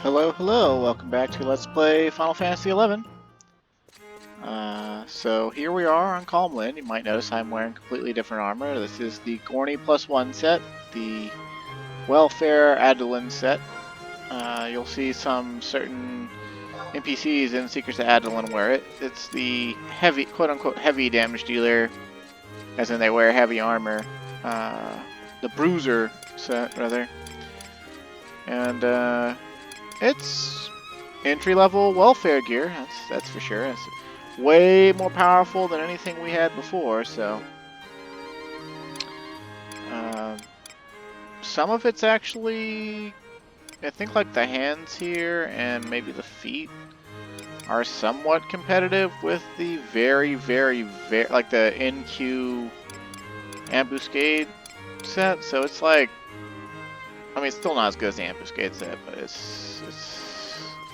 Hello, hello, welcome back to Let's Play Final Fantasy XI. So here we are on Calmland. You might notice I'm wearing completely different armor. This is the Gorny +1 set, the Welfare Adolin set. You'll see some certain NPCs in Secrets of Adolin wear it. It's the heavy, quote-unquote, heavy damage dealer, as in they wear heavy armor. The Bruiser set, rather. And, it's entry-level welfare gear, that's for sure. It's way more powerful than anything we had before, so... some of it's actually... I think like the hands here and maybe the feet are somewhat competitive with the very, like the NQ Ambuscade set, so it's like... I mean, it's still not as good as the Ambuscade set, but it's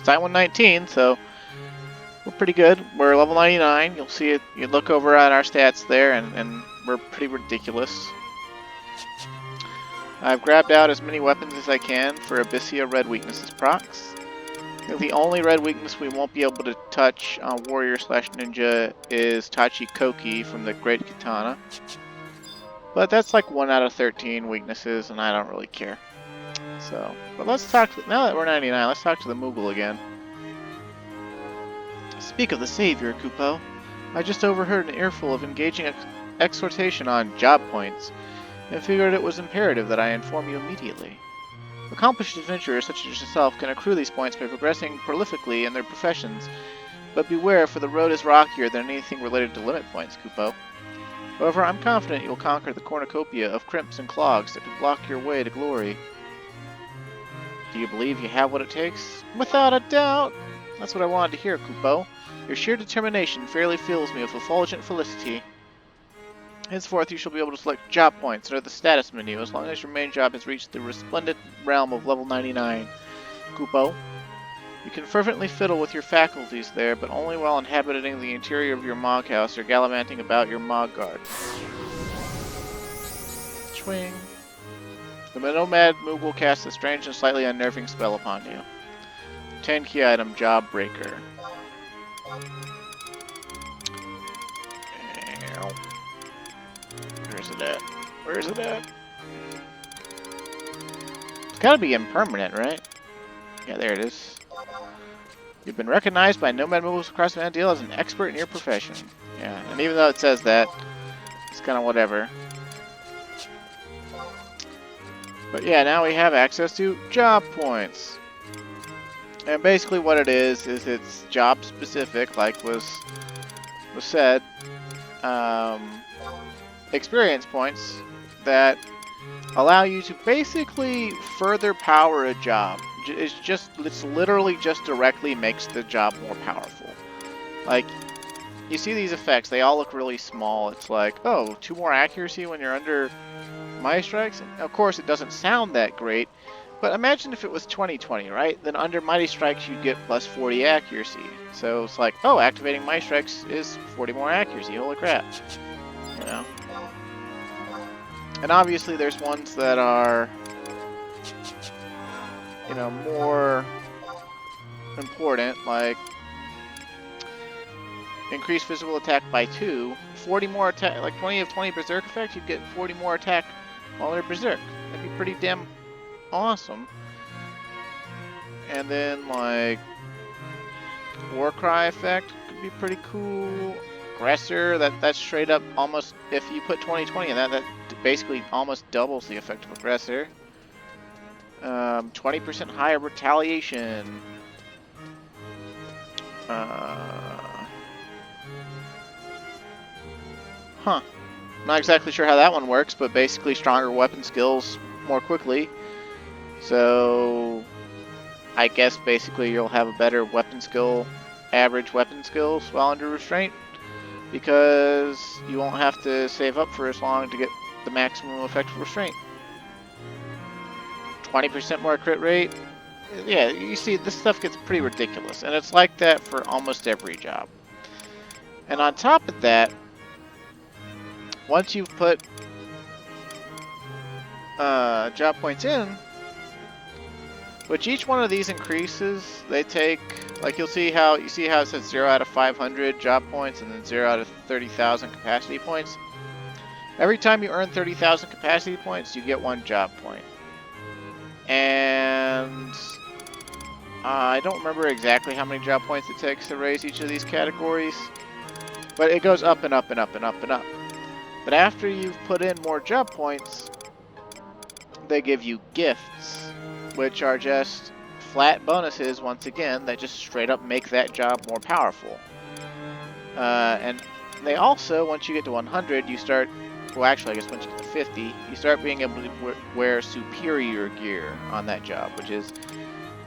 Type 119, so we're pretty good. We're level 99. You'll see it. You look over at our stats there, and we're pretty ridiculous. I've grabbed out as many weapons as I can for Abyssea red weaknesses procs. The only red weakness we won't be able to touch on Warrior/Ninja is Tachikoki from the Great Katana. But that's like 1 out of 13 weaknesses, and I don't really care. So, but let's talk, now that we're 99, let's talk to the Moogle again. Speak of the Savior, Kupo. I just overheard an earful of engaging exhortation on job points, and figured it was imperative that I inform you immediately. Accomplished adventurers such as yourself can accrue these points by progressing prolifically in their professions, but beware, for the road is rockier than anything related to limit points, Kupo. However, I'm confident you'll conquer the cornucopia of crimps and clogs that could block your way to glory. Do you believe you have what it takes? Without a doubt! That's what I wanted to hear, Kupo. Your sheer determination fairly fills me with effulgent felicity. Henceforth, you shall be able to select job points under the status menu as long as your main job has reached the resplendent realm of level 99. Kupo, you can fervently fiddle with your faculties there, but only while inhabiting the interior of your Mog house or gallivanting about your Mog guard. Swing. The Nomad Moogle casts a strange and slightly unnerving spell upon you. 10 key item, Job Breaker. Where's it at? Where's it at? It's gotta be impermanent, right? Yeah, there it is. You've been recognized by Nomad Moogles across the Mandela as an expert in your profession. Yeah, and even though it says that, it's kind of whatever. But yeah, now we have access to job points. And basically what it is it's job specific, like was said. Experience points that allow you to basically further power a job. It's literally just directly makes the job more powerful. Like, you see these effects, they all look really small. It's like, oh, 2 more accuracy when you're under Mighty Strikes? And of course, it doesn't sound that great, but imagine if it was 20/20, right? Then under Mighty Strikes, you'd get plus 40 accuracy. So it's like, oh, activating Mighty Strikes is 40 more accuracy. Holy crap. You know? And obviously, there's ones that are, you know, more important, like increase physical attack by 2, 40 more attack, like 20 of 20 Berserk effect, you'd get 40 more attack while they're Berserk. That'd be pretty damn awesome. And then, like, Warcry effect could be pretty cool. Aggressor, that's straight up almost, if you put 20/20 in that basically almost doubles the effect of Aggressor. 20% higher retaliation. Not exactly sure how that one works, but basically stronger weapon skills more quickly. So I guess basically you'll have a better weapon skill, average weapon skills while under restraint, because you won't have to save up for as long to get the maximum effective restraint. 20% more crit rate. Yeah, you see, this stuff gets pretty ridiculous, and it's like that for almost every job. And on top of that, once you've put job points in, which each one of these increases. They take, like you see how it says 0 out of 500 job points and then 0 out of 30,000 capacity points. Every time you earn 30,000 capacity points, you get 1 job point. And I don't remember exactly how many job points it takes to raise each of these categories, but it goes up and up and up and up and up. But after you've put in more job points, they give you gifts, which are just flat bonuses, once again, that just straight up make that job more powerful. And they also, once you get to 100, you start, well actually I guess once you get to 50, you start being able to wear superior gear on that job, which is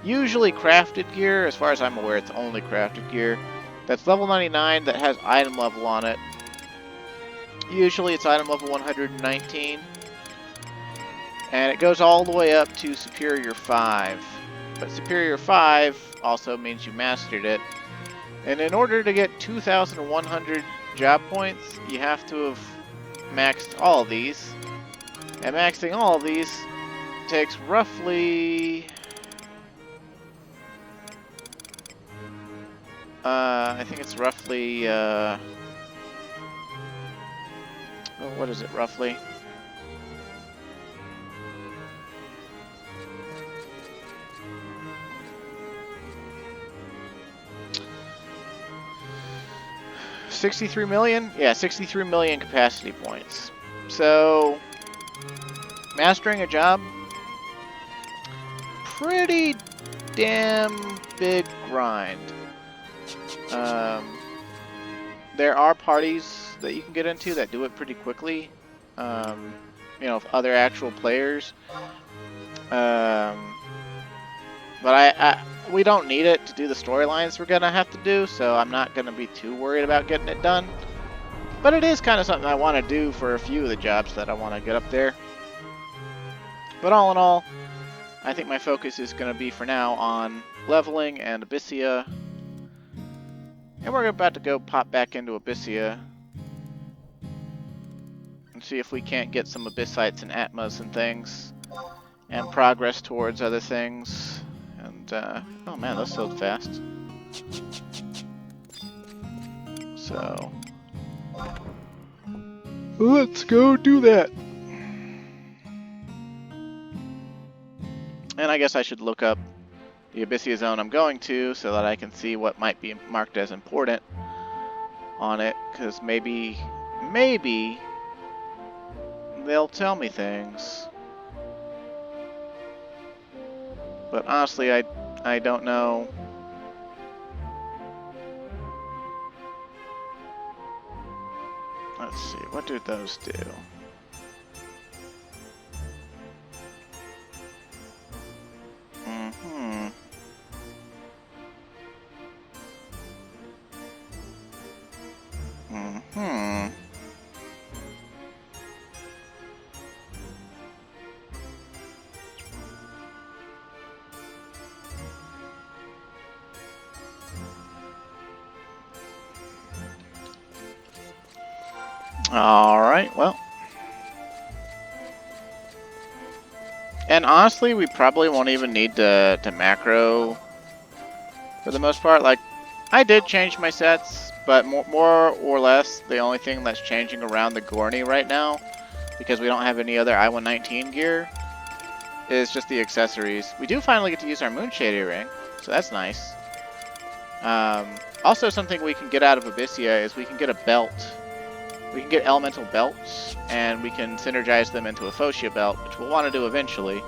usually crafted gear. As far as I'm aware, it's only crafted gear. That's level 99 that has item level on it. Usually it's item level 119. And it goes all the way up to Superior 5. But Superior 5 also means you mastered it. And in order to get 2,100 job points, you have to have maxed all of these. And maxing all of these takes roughly... I think it's roughly... what is it, roughly? $63 million? Yeah, 63 million capacity points. So, mastering a job, pretty damn big grind. There are parties that you can get into that do it pretty quickly. You know, other actual players. But we don't need it to do the storylines we're gonna have to do, so I'm not gonna be too worried about getting it done. But it is kind of something I want to do for a few of the jobs that I want to get up there. But all in all, I think my focus is going to be for now on leveling and Abyssea. And we're about to go pop back into Abyssea and see if we can't get some Abyssites and Atmas and things, and progress towards other things. And, oh man, those sold fast. So, let's go do that. And I guess I should look up the Abyssea zone I'm going to so that I can see what might be marked as important on it, because maybe they'll tell me things. But honestly, I don't know. Let's see, what do those do? Alright, well. And honestly, we probably won't even need to macro for the most part. Like, I did change my sets, but more or less, the only thing that's changing around the Gorny right now, because we don't have any other I-119 gear, is just the accessories. We do finally get to use our Moonshady ring, so that's nice. Also, something we can get out of Abyssea is we can get a belt. We can get elemental belts, and we can synergize them into a Phocia belt, which we'll want to do eventually.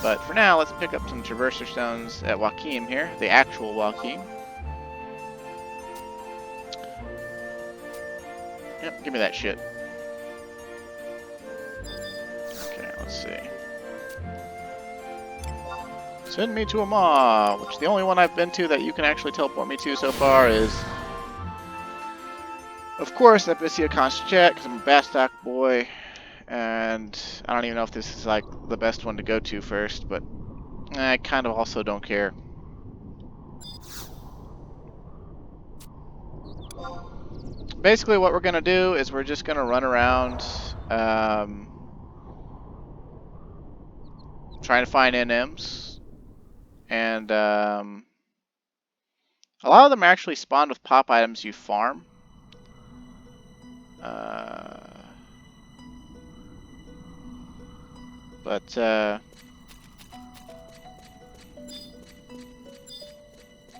But for now, let's pick up some Traverser Stones at Joachim here, the actual Joachim. Yep, give me that shit. Okay, let's see. Send me to a maw, which the only one I've been to that you can actually teleport me to so far is, of course, Abyssea Conchette, because I'm a Bastok boy, and I don't even know if this is like the best one to go to first, but I kind of also don't care. Basically what we're going to do is we're just going to run around trying to find NMs. And a lot of them are actually spawned with pop items you farm.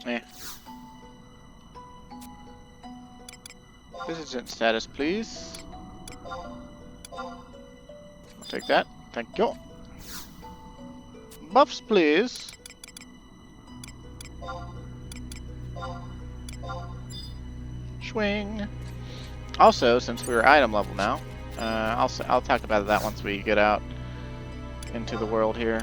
Eh. Visitant status, please. I'll take that. Thank you. Buffs, please. Swing. Also, since we're item level now, I'll talk about that once we get out into the world here.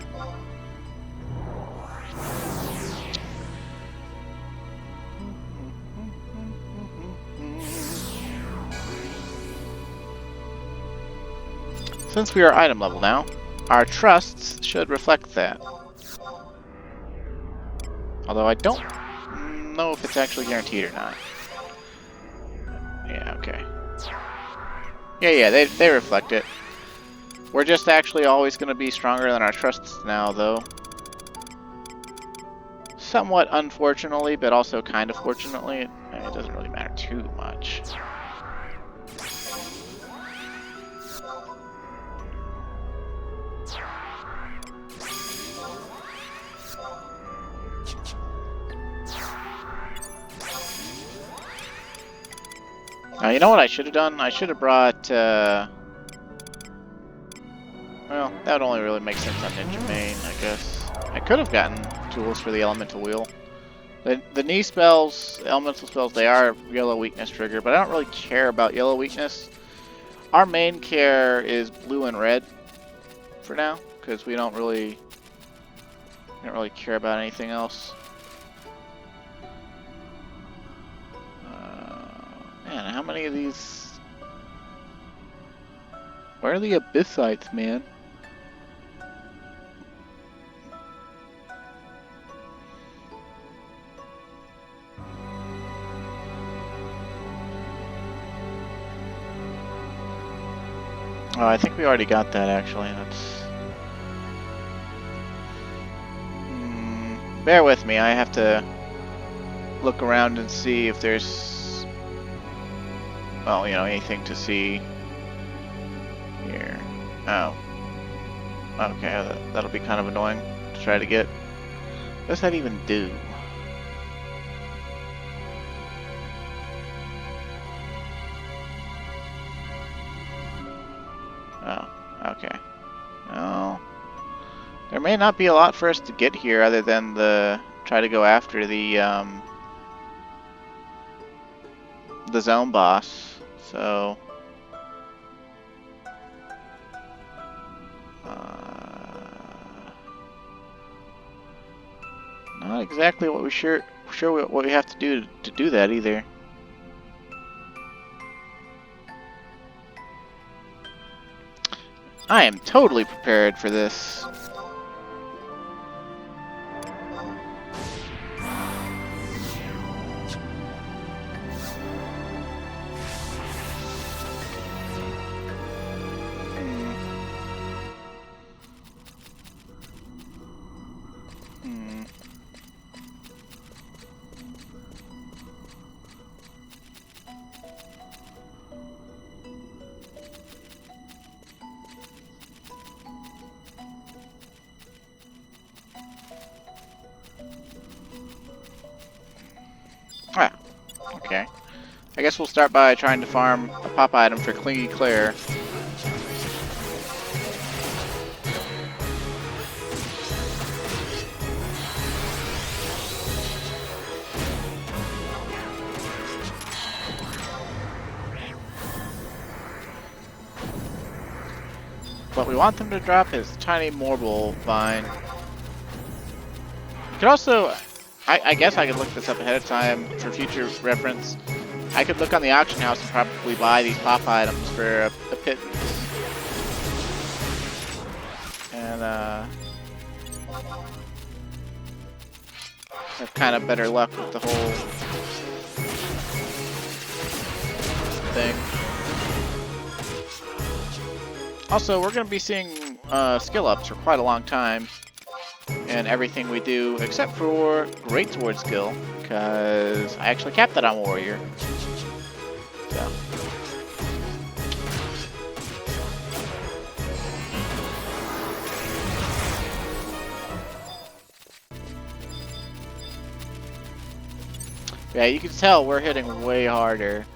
Since we are item level now, our trusts should reflect that. Although I don't know if it's actually guaranteed or not. Yeah, okay. Yeah, they reflect it. We're just actually always going to be stronger than our trusts now, though. Somewhat unfortunately, but also kind of fortunately. It doesn't really matter too much. You know what I should have done? I should have brought, well, that would only really make sense on Ninja Main, I guess. I could have gotten tools for the Elemental Wheel. The knee spells, elemental spells, they are yellow weakness trigger, but I don't really care about yellow weakness. Our main care is blue and red for now, because we don't really care about anything else. Man, how many of these? Where are the Abyssites, man? Oh, I think we already got that, actually. That's... bear with me, I have to look around and see if there's... well, you know, anything to see here. Oh. Okay, that'll be kind of annoying to try to get. What does that even do? Oh, okay. Well, there may not be a lot for us to get here other than try to go after the zone boss. So not exactly what we sure what we have to do that either. I am totally prepared for this. Ah, okay. I guess we'll start by trying to farm a pop item for Clingy Claire. What we want them to drop is Tiny Marble Vine. You could also... I guess I could look this up ahead of time for future reference. I could look on the auction house and probably buy these pop items for a pittance. And have kind of better luck with the whole thing. Also, we're going to be seeing skill ups for quite a long time. in everything we do, except for Great Sword skill, because I actually capped that on Warrior. So. Yeah, you can tell we're hitting way harder.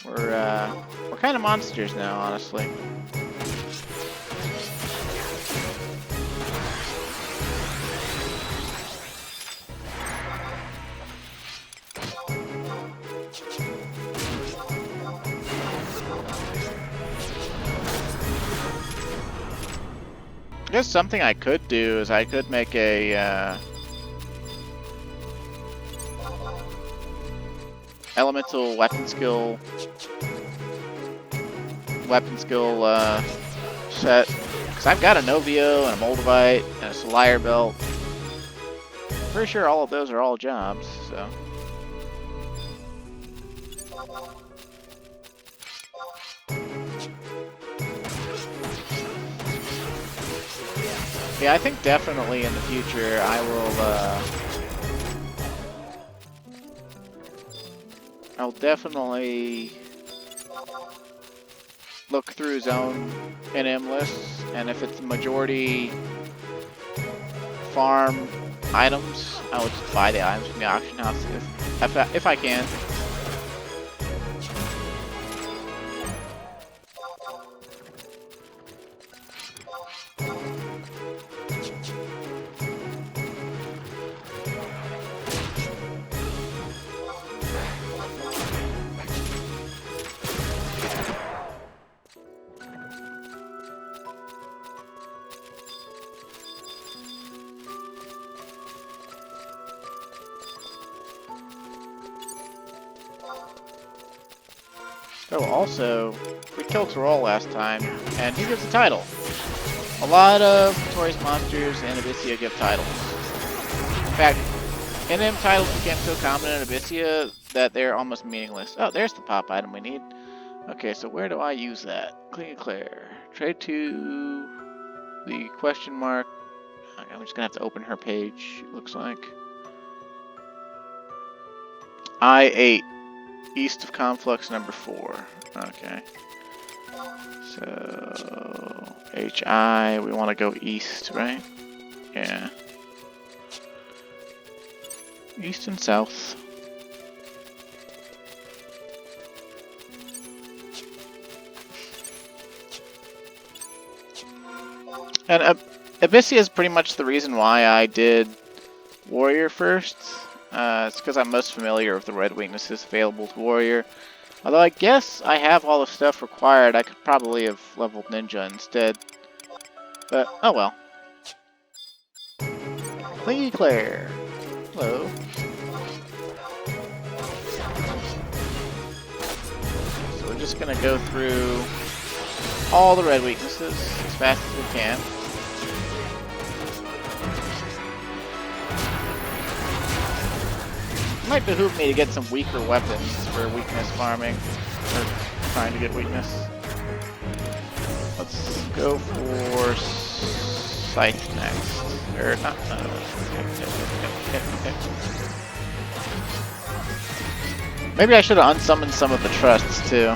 We're kind of monsters now, honestly. I guess something I could do is I could make a elemental weapon skill set, because I've got a Novio and a Moldavite and a Solire belt. Pretty sure all of those are all jobs, so. Yeah, I think definitely in the future I will I'll definitely look through zone NM lists, and if it's majority farm items, I would just buy the items from the auction house if I can. Oh, also, we killed Troll last time, and he gives a title. A lot of notorious monsters in Abyssea give titles. In fact, NM titles became so common in Abyssea that they're almost meaningless. Oh, there's the pop item we need. Okay, so where do I use that? Clean and clear. Trade to the question mark. Okay, I'm just gonna have to open her page, it looks like. I-8. East of Conflux number 4. Okay. So HI, we want to go east, right? Yeah. East and south. And Abyssea is pretty much the reason why I did Warrior first. It's because I'm most familiar with the red weaknesses available to Warrior. Although I guess I have all the stuff required, I could probably have leveled Ninja instead. But, oh well. Clingy Claire. Hello. So we're just gonna go through all the red weaknesses as fast as we can. It might behoove me to get some weaker weapons for weakness farming, or trying to get weakness. Let's go for Scythe next. Or not. Maybe I should have unsummoned some of the trusts too.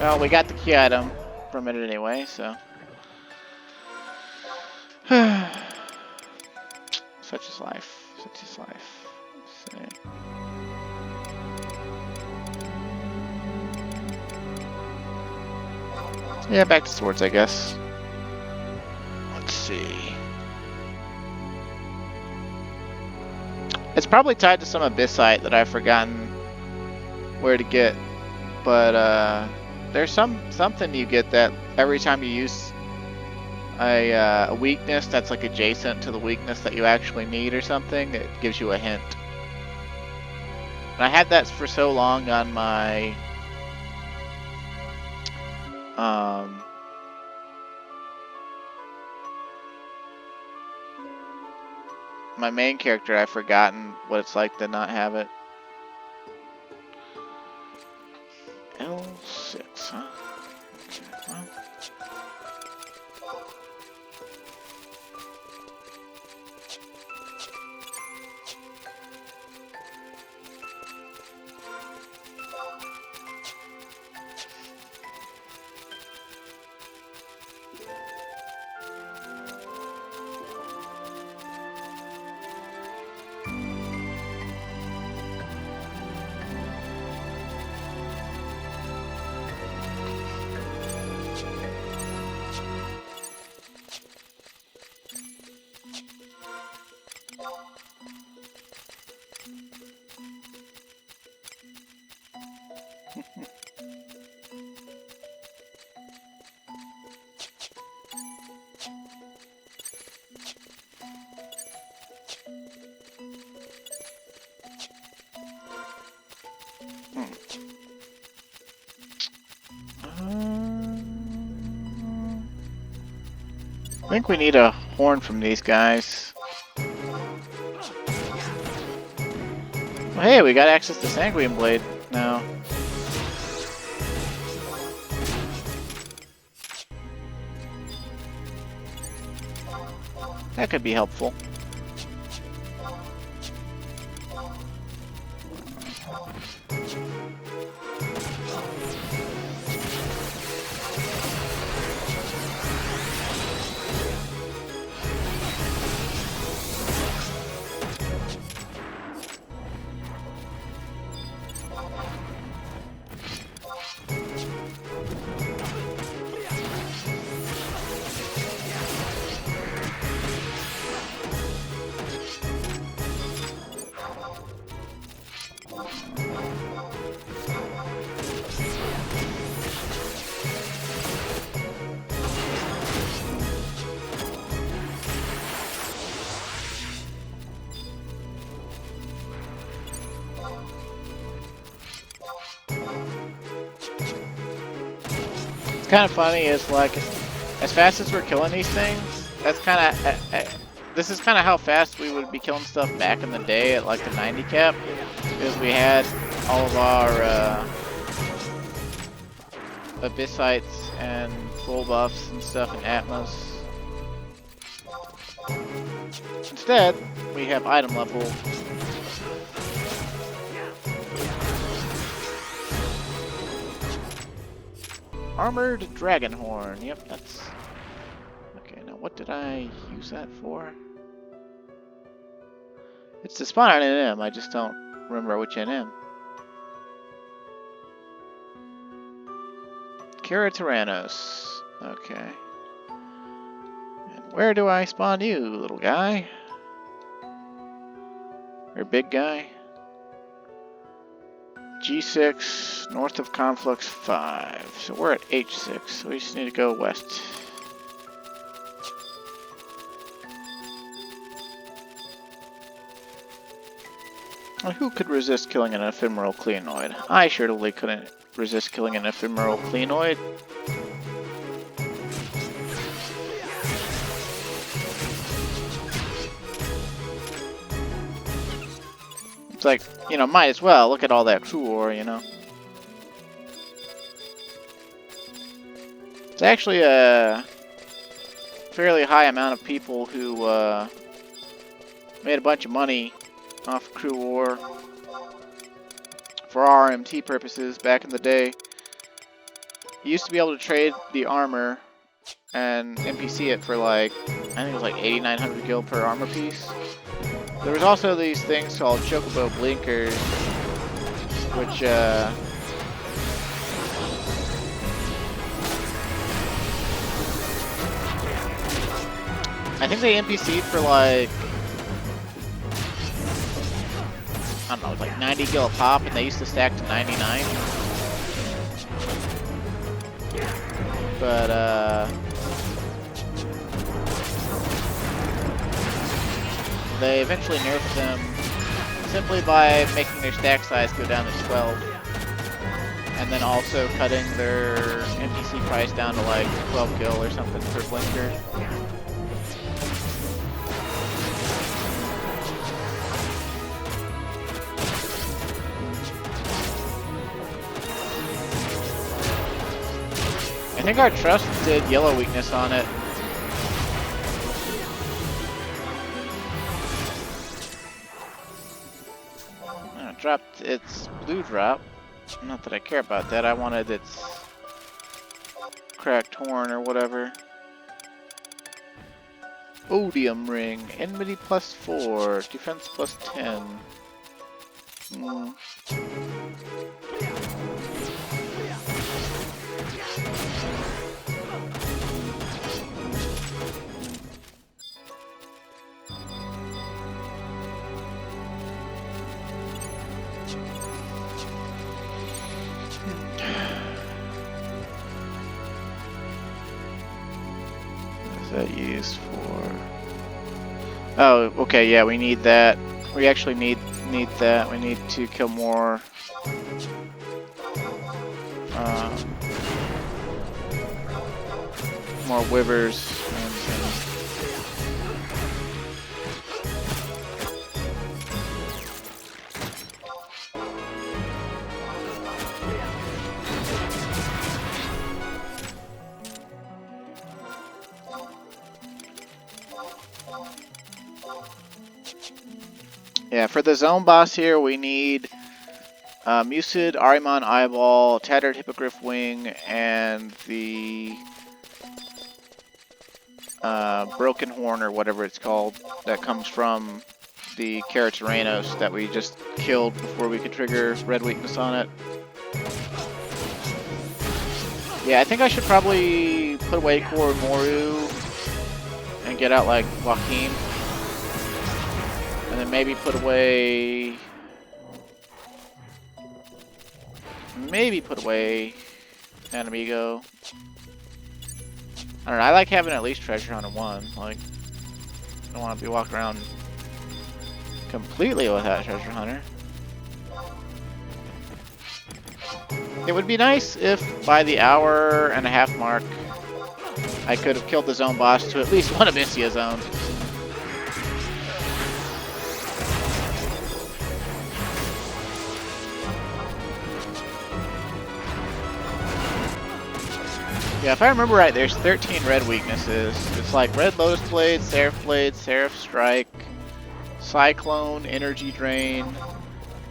Well, we got the key item from it anyway, so. Such is life. Such is life. Let's see. Yeah, back to swords, I guess. Let's see. It's probably tied to some Abyssite that I've forgotten where to get, but there's something you get that every time you use a weakness that's like adjacent to the weakness that you actually need or something. It gives you a hint. And I had that for so long on my my main character. I've forgotten what it's like to not have it. L6, huh? Okay, well. I think we need a horn from these guys. Well, hey, we got access to Sanguine Blade now. That could be helpful. Kind of funny is like, as fast as we're killing these things, that's kind of this is kind of how fast we would be killing stuff back in the day at like the 90 cap, because we had all of our Abyssites and full buffs and stuff in Atmos. Instead, we have item level. Armored Dragon Horn. Yep, that's... Okay, now what did I use that for? It's to spawn an NM, I just don't remember which NM. Kira Tyrannos. Okay. And where do I spawn you, little guy? Or big guy? G6, north of Conflux 5. So we're at H6, so we just need to go west. Well, who could resist killing an ephemeral cleanoid? I surely couldn't resist killing an ephemeral cleanoid. It's like, you know, might as well. Look at all that crew ore, you know. It's actually a fairly high amount of people who made a bunch of money off crew ore for RMT purposes back in the day. You used to be able to trade the armor and NPC it for like, I think it was like 8,900 gil per armor piece. There was also these things called Chocobo Blinkers, which I think they NPC'd for like, I don't know, it was like 90 gil a pop, and they used to stack to 99. But they eventually nerfed them simply by making their stack size go down to 12. And then also cutting their NPC price down to like 12 gil or something per blinker. I think our trust did yellow weakness on it. It dropped its blue drop. Not that I care about that, I wanted its cracked horn or whatever. Odium ring, enmity +4, defense +10. That used for? Oh, okay, yeah, we need that. We actually need that. We need to kill more. More wivers. Yeah, for the zone boss here, we need Mucid, Ahriman Eyeball, Tattered Hippogriff Wing, and the Broken Horn, or whatever it's called, that comes from the Karaterenos that we just killed before we could trigger red weakness on it. Yeah, I think I should probably put away Koromoru and get out like Joaquin. And then maybe put away... An Amigo. I don't know, I like having at least Treasure Hunter 1. Like, I don't want to be walking around completely without Treasure Hunter. It would be nice if by the hour-and-a-half mark I could have killed the zone boss to at least one Abyssea zone. Yeah, if I remember right, there's 13 red weaknesses. It's like Red Lotus Blade, Seraph Strike, Cyclone, Energy Drain,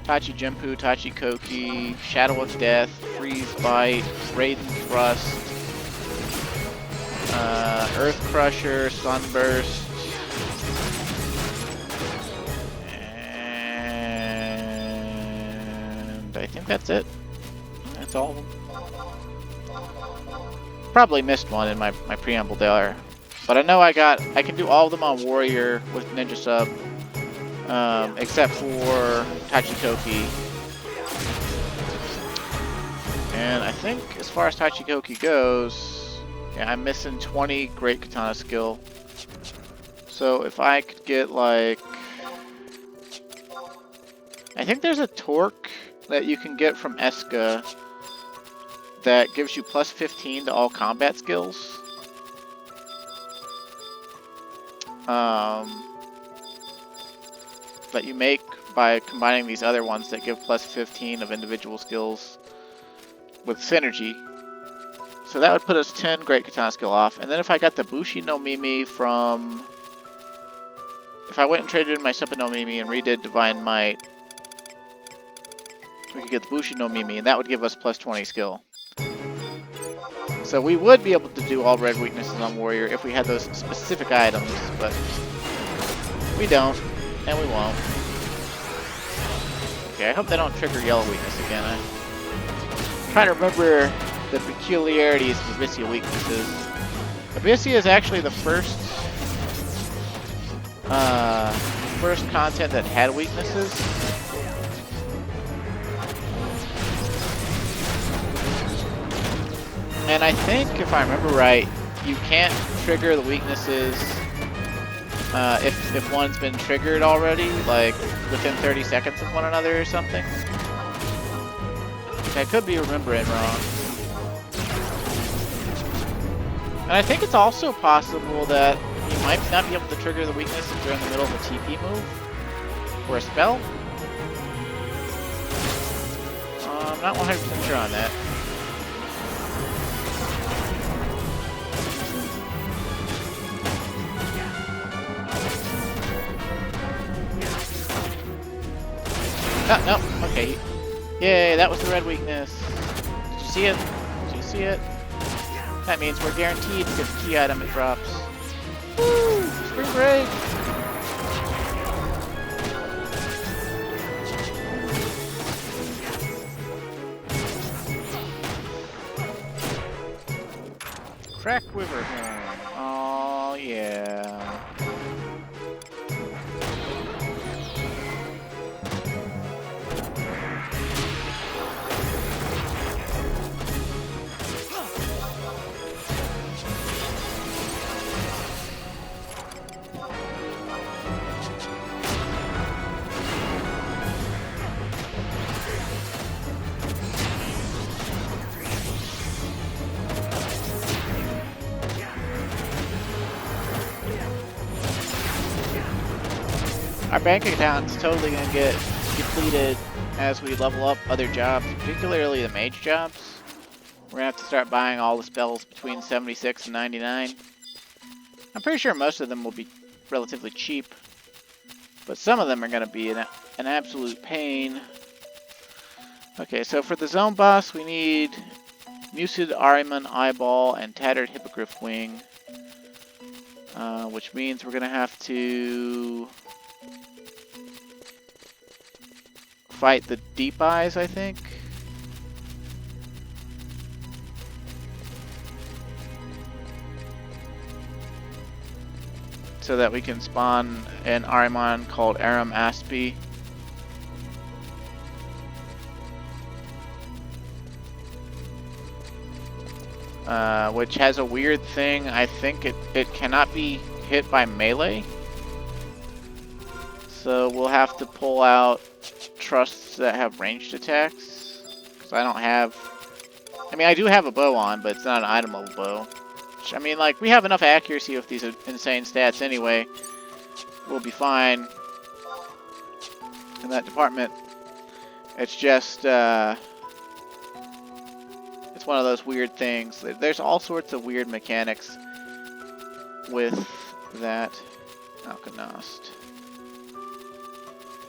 Tachi Jempu, Tachi Koki, Shadow of Death, Freeze Bite, Raiden Thrust, Earth Crusher, Sunburst, and I think that's it. That's all of them. Probably missed one in my preamble there, but I know I can do all of them on Warrior with Ninja Sub, except for Tachikoki. And I think as far as Tachikoki goes, yeah, I'm missing 20 Great Katana skill. So if I could get like, I think there's a torque that you can get from Eska that gives you plus 15 to all combat skills. That you make by combining these other ones that give plus 15 of individual skills with synergy. So that would put us 10 Great Katana skill off. And then if I got the Bushi no Mimi from... If I went and traded in my Seppa no Mimi and redid Divine Might, we could get the Bushi no Mimi, and that would give us plus 20 skill. So we would be able to do all red weaknesses on Warrior if we had those specific items, but we don't, and we won't. Okay, I hope they don't trigger yellow weakness again. I'm trying to remember the peculiarities of Abyssea weaknesses. Abyssea is actually the first content that had weaknesses. And I think, if I remember right, you can't trigger the weaknesses if one's been triggered already, like within 30 seconds of one another or something. I could be remembering wrong. And I think it's also possible that you might not be able to trigger the weakness if you're in the middle of a TP move or a spell. I'm not 100% sure on that. Oh, no, okay. Yay, that was the red weakness. Did you see it? Did you see it? That means we're guaranteed to get the key item it drops. Woo! Spring break! Crack Wyverhorn. Oh yeah. Our bank account's totally gonna get depleted as we level up other jobs, particularly the mage jobs. We're gonna have to start buying all the spells between 76 and 99. I'm pretty sure most of them will be relatively cheap, but some of them are gonna be an absolute pain. Okay, so for the zone boss, we need Mucid Ahriman Eyeball and Tattered Hippogriff Wing, which means we're gonna have to fight the Deep Eyes, I think. So that we can spawn an Ahriman called Aram Aspie. Which has a weird thing. I think it cannot be hit by melee. So we'll have to pull out trusts that have ranged attacks, because I don't have... I mean, I do have a bow on, but it's not an itemable bow. Which, I mean, like, we have enough accuracy with these insane stats anyway. We'll be fine in that department. It's just, it's one of those weird things. There's all sorts of weird mechanics with that. Alkanost.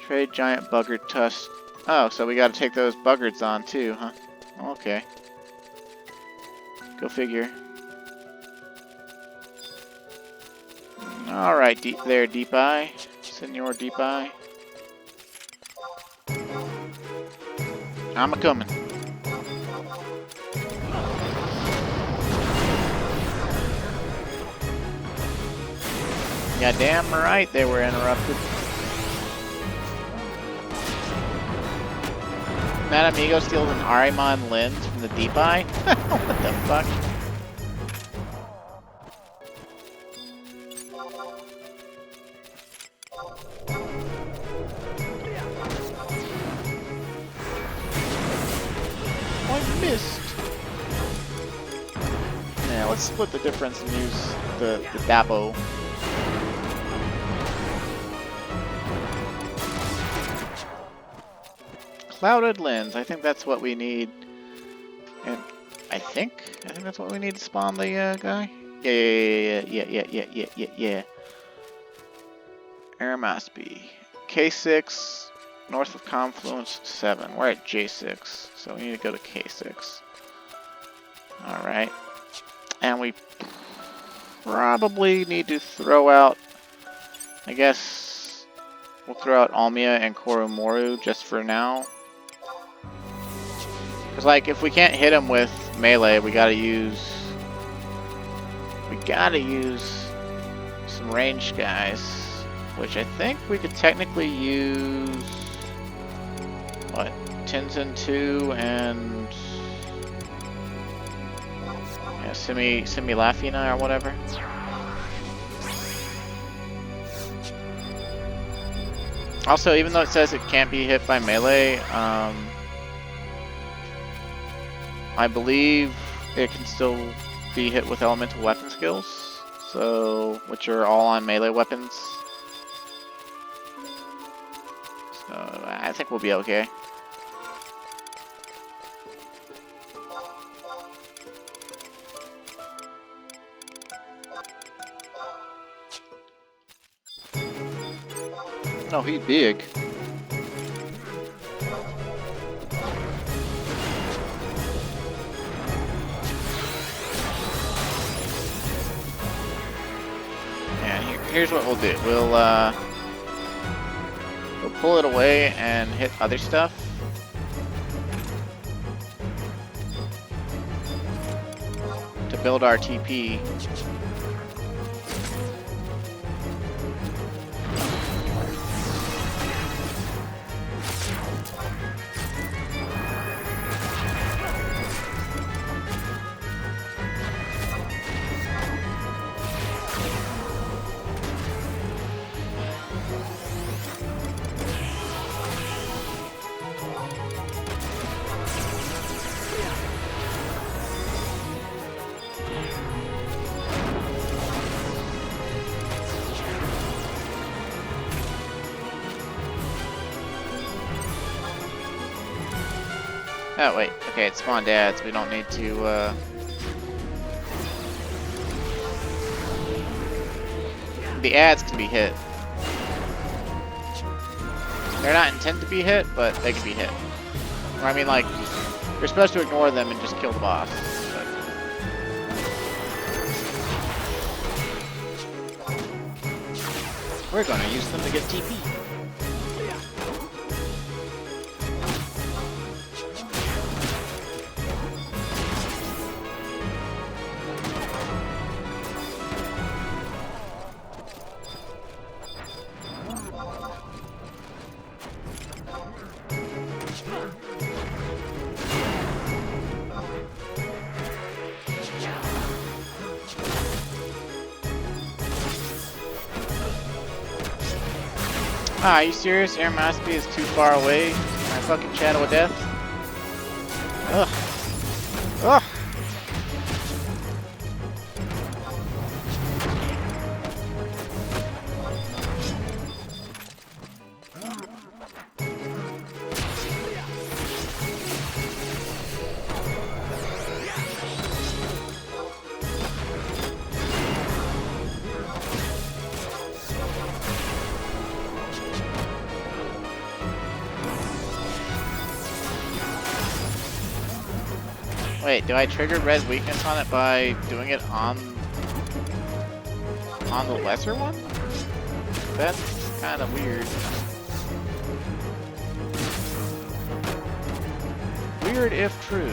Trade giant buggard tusk. Oh, so we gotta take those buggards on too, huh? Okay. Go figure. Alright, there, Deep Eye. Senor Deep Eye. I'm a-comin'. Yeah, damn right they were interrupted. That amigo steals an Ahriman lens from the Deep Eye? What the fuck? Oh, I missed! Yeah, let's split the difference and use the Dabo. Clouded lens. I think that's what we need. And I think that's what we need to spawn the guy. Yeah. Aram Aspie. K6, north of Confluence 7. We're at J6, so we need to go to K6. Alright. And we probably need to throw out, I guess, we'll throw out Almia and Koromoru just for now. Because, like, if we can't hit him with melee, we gotta use some ranged guys, which I think we could technically use, what, Tenzin 2 and yeah, Simi Lafina or whatever. Also, even though it says it can't be hit by melee, I believe it can still be hit with elemental weapon skills, so which are all on melee weapons. So I think we'll be okay. Oh, he's big. And here's what we'll do. We'll pull it away and hit other stuff. To build our TP. Oh, wait. Okay, it spawned ads. We don't need to, The ads can be hit. They're not intended to be hit, but they can be hit. Or, I mean, like, you're supposed to ignore them and just kill the boss. But... we're gonna use them to get TP. Ah, are you serious? Air Maspy is too far away? My fucking Shadow of Death? Ugh. Ugh! Wait, do I trigger red weakness on it by doing it on the lesser one? That's kind of weird. Weird if true.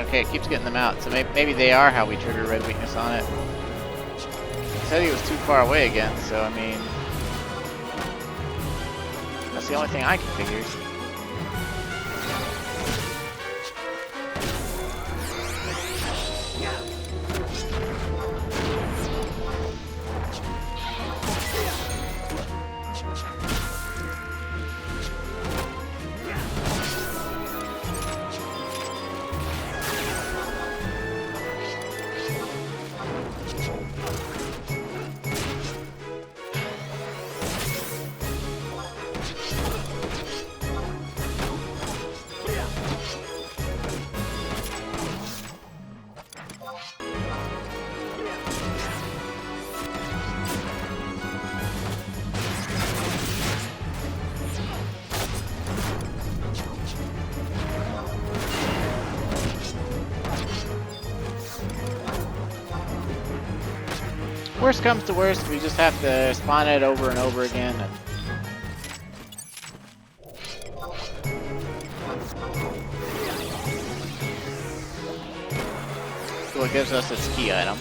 Okay, it keeps getting them out, so maybe they are how we trigger red weakness on it. It said he was too far away again, so I mean... that's the only thing I can figure. Worst comes to worst, we just have to spawn it over and over again. And... so it gives us its key item.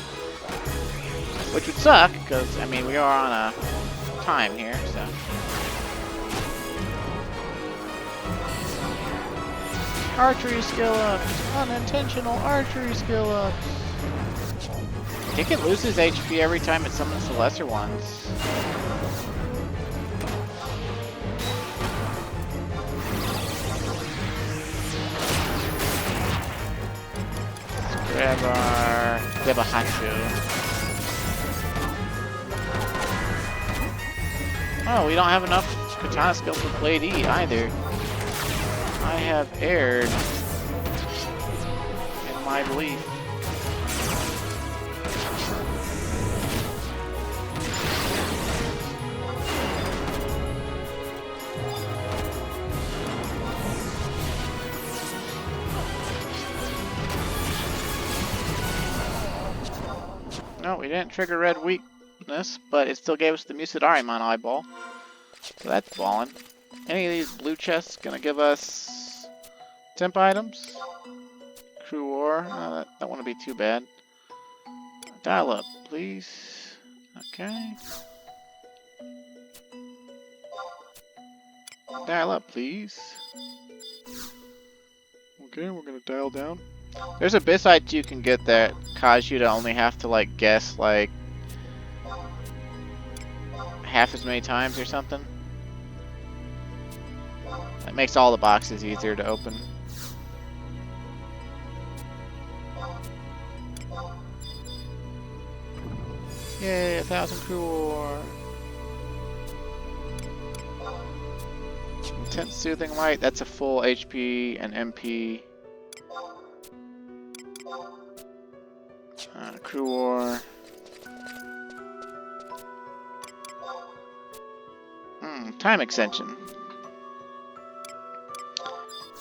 which would suck, because, I mean, we are on a time here, so. Archery skill ups! Unintentional archery skill ups! I think it loses HP every time it summons the lesser ones. Let's grab our Debahachu. Oh, we don't have enough katana skill for Blade E either. I have erred in my belief. No, we didn't trigger red weakness, but it still gave us the Musadariman eyeball. So that's ballin'. Any of these blue chests gonna give us temp items? Crew War, that wouldn't be too bad. Dial up, please. Okay. Dial up, please. Okay, we're gonna dial down. There's Abyssea you can get that cause you to only have to like guess like half as many times or something. That makes all the boxes easier to open. Yay, 1,000 crew ore. Intense soothing light, that's a full HP and MP. Crew ore. Time extension.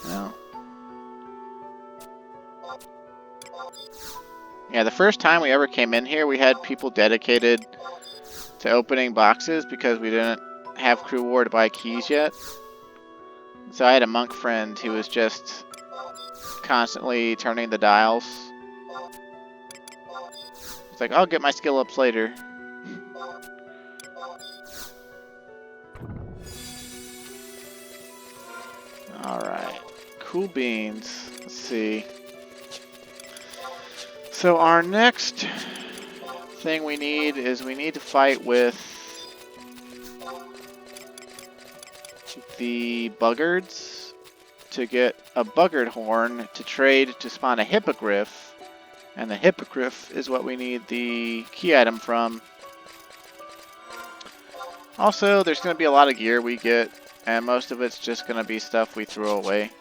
Well. Yeah, the first time we ever came in here, we had people dedicated to opening boxes because we didn't have crew war to buy keys yet. So I had a monk friend who was just constantly turning the dials. It's like, I'll get my skill ups later. Alright. Cool beans. Let's see. So our next thing we need is we need to fight with the buggards to get a buggard horn to trade to spawn a hippogriff, and the hippogriff is what we need the key item from. Also, there's going to be a lot of gear we get, and most of it's just going to be stuff we throw away,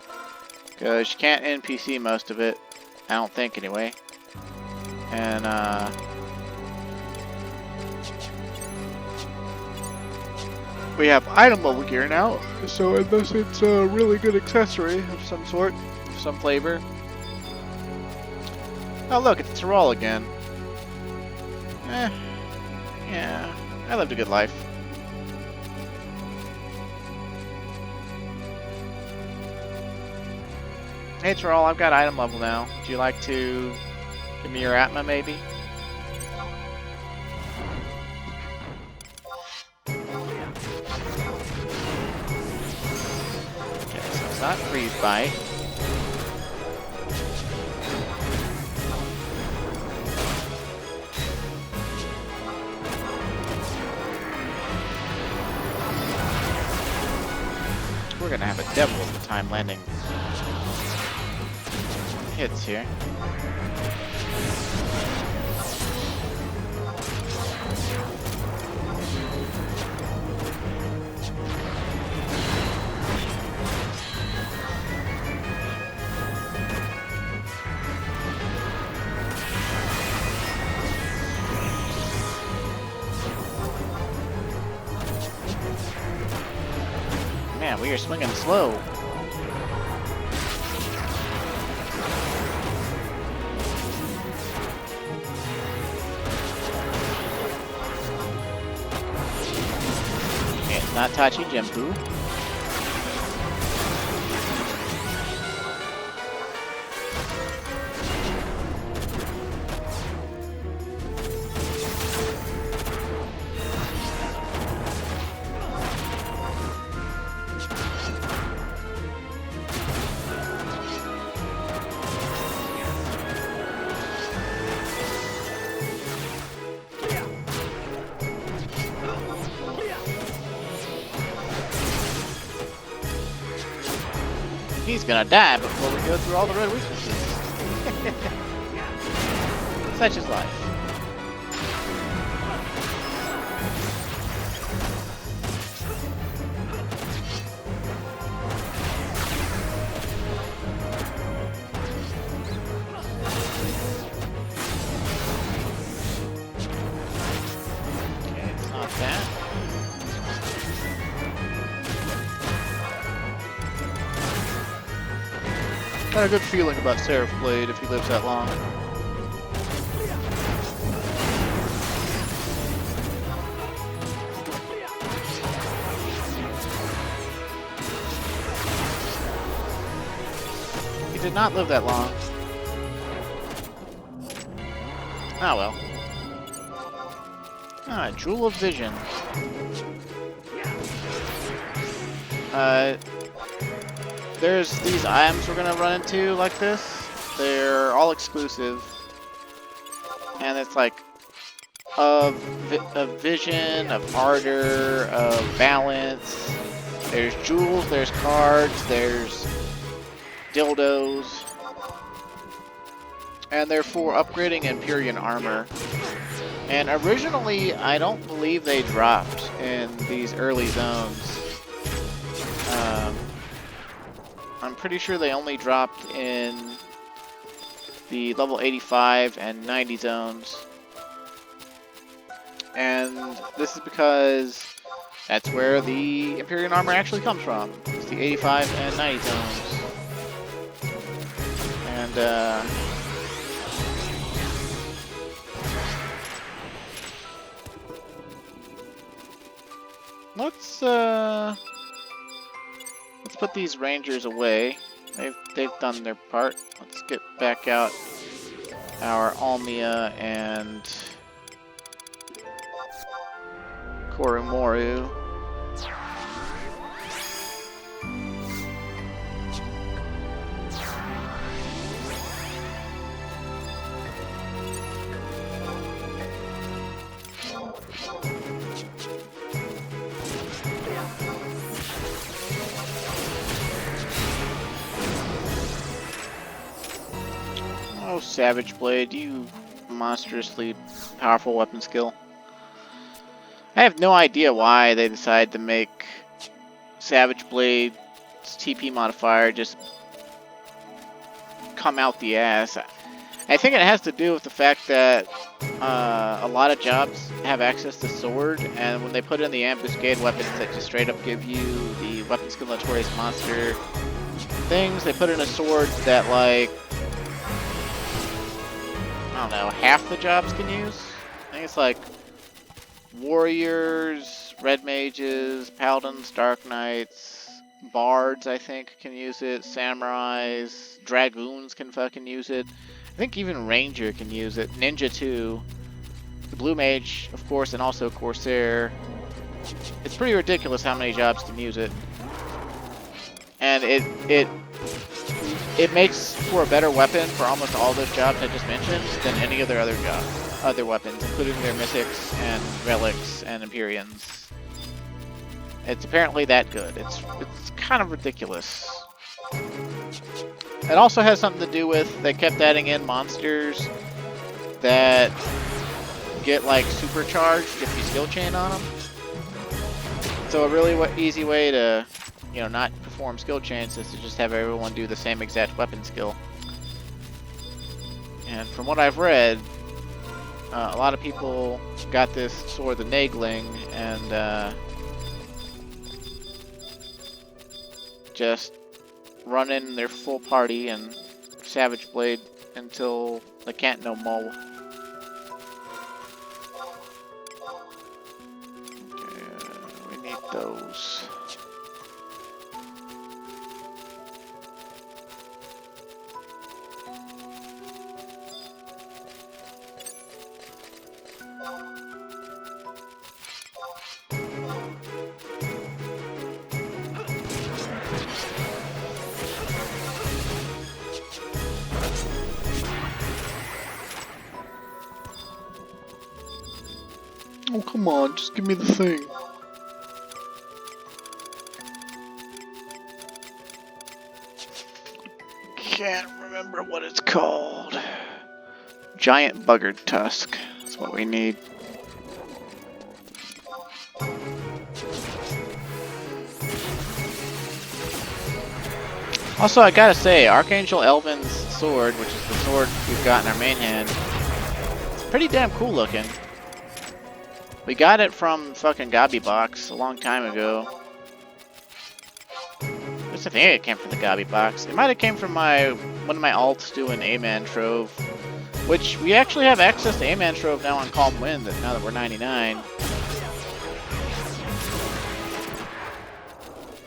because you can't NPC most of it, I don't think anyway. And we have item level gear now, so unless it's a really good accessory of some sort, of some flavor. Oh look, it's Tyrol again. Yeah, I lived a good life. Hey Tyrol, I've got item level now. Would you like to give me your Atma maybe? It's not freeze bite. We're gonna have a devil of a time landing hits here. Man, we are swinging slow. Okay, it's not Tachi Jempu. He's gonna die before we go through all the red weaknesses. Such is life. Okay, it's not that. Got a good feeling about Seraph Blade if he lives that long. He did not live that long. Ah well. Ah, Jewel of Vision. There's these items we're gonna run into like this. They're all exclusive. And it's like of vision, of ardor, of balance. There's jewels, there's cards, there's dildos. And they're for upgrading Empyrean armor. And originally, I don't believe they dropped in these early zones. I'm pretty sure they only dropped in the level 85 and 90 zones. And this is because that's where the Empyrean armor actually comes from. It's the 85 and 90 zones. And, let's put these rangers away. They've done their part. Let's get back out our Almia and Koromoru. Oh, Savage Blade, you monstrously powerful weapon skill. I have no idea why they decided to make Savage Blade's TP modifier just come out the ass. I think it has to do with the fact that a lot of jobs have access to sword, and when they put in the ambuscade weapons that just straight up give you the weapon skill notorious monster things, they put in a sword that, like, I don't know, half the jobs can use. I think it's like warriors, red mages, paladins, dark knights, bards I think can use it, samurais, dragoons can fucking use it. I think even ranger can use it, ninja too, the blue mage of course, and also corsair. It's pretty ridiculous how many jobs can use it. And it makes for a better weapon for almost all those jobs I just mentioned than any of their other weapons, including their mythics and relics and Empyreans. It's apparently that good. It's kind of ridiculous. It also has something to do with they kept adding in monsters that get like supercharged if you skill chain on them. So a really easy way to, you know, not perform skill chains is to just have everyone do the same exact weapon skill. And from what I've read, a lot of people got this sword, the Nagling, and just run in their full party and Savage Blade until they can't no more. Okay, we need those. Oh, come on, just give me the thing. giant buggered tusk. That's what we need. Also, I gotta say, Archangel Elvin's sword, which is the sword we've got in our main hand, it's pretty damn cool looking. We got it from fucking Gobby Box a long time ago. At least I think it came from the Gobby Box. It might have came from one of my alts doing A-Man Trove, which we actually have access to A-Man Trove now on Calm Wind, now that we're 99.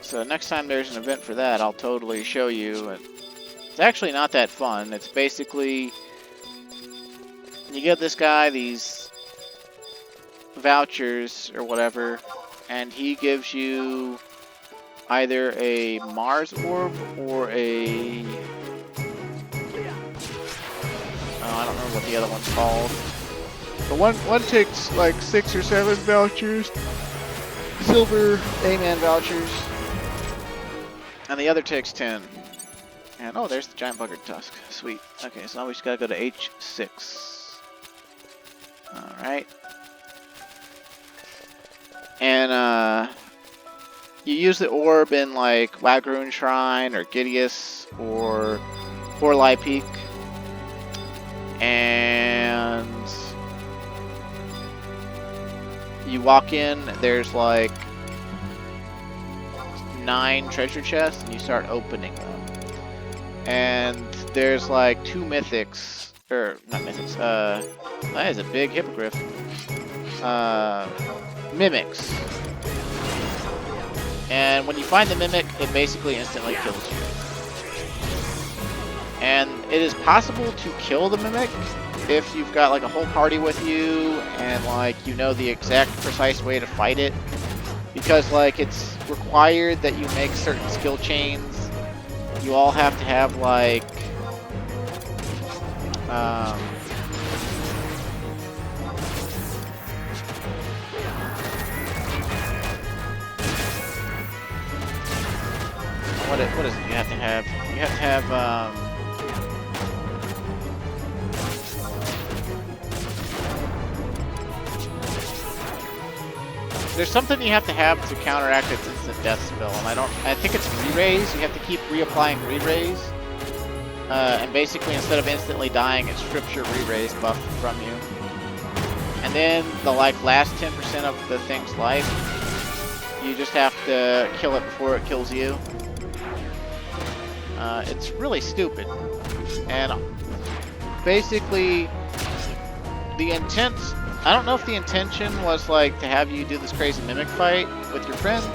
So next time there's an event for that, I'll totally show you. It's actually not that fun. It's basically, you give this guy these vouchers or whatever, and he gives you either a Mars orb or a... Oh, I don't remember what the other one's called. But one takes like 6 or 7 vouchers. Silver A-Man vouchers. And the other takes 10. And oh, there's the giant buggered tusk. Sweet. Okay, so now we just gotta go to H6. Alright. And you use the orb in like Wagroon Shrine or Gideus or Forlai Peak. And you walk in, there's like 9 treasure chests, and you start opening them. And there's like 2 mythics, or not mythics, that is a big hippogriff. Mimics. And when you find the mimic, it basically instantly kills you. And it is possible to kill the mimic if you've got like a whole party with you and like you know the exact precise way to fight it. Because like it's required that you make certain skill chains. You all have to have like what is it you have to have? You have to have there's something you have to counteract its instant death spell, and I think it's re-raise. You have to keep reapplying re-raise. And basically instead of instantly dying, it strips your re-raise buff from you. And then the like last 10% of the thing's life, you just have to kill it before it kills you. It's really stupid. And basically the intent, I don't know if the intention was like to have you do this crazy mimic fight with your friends,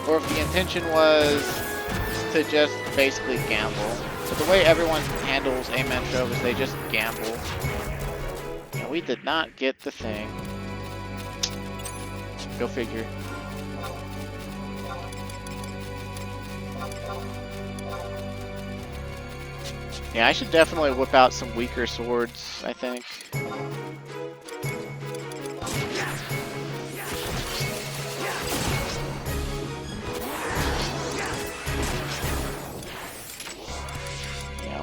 or if the intention was to just basically gamble. But the way everyone handles A-Man Trove is they just gamble. And we did not get the thing. Go figure. Yeah, I should definitely whip out some weaker swords, I think.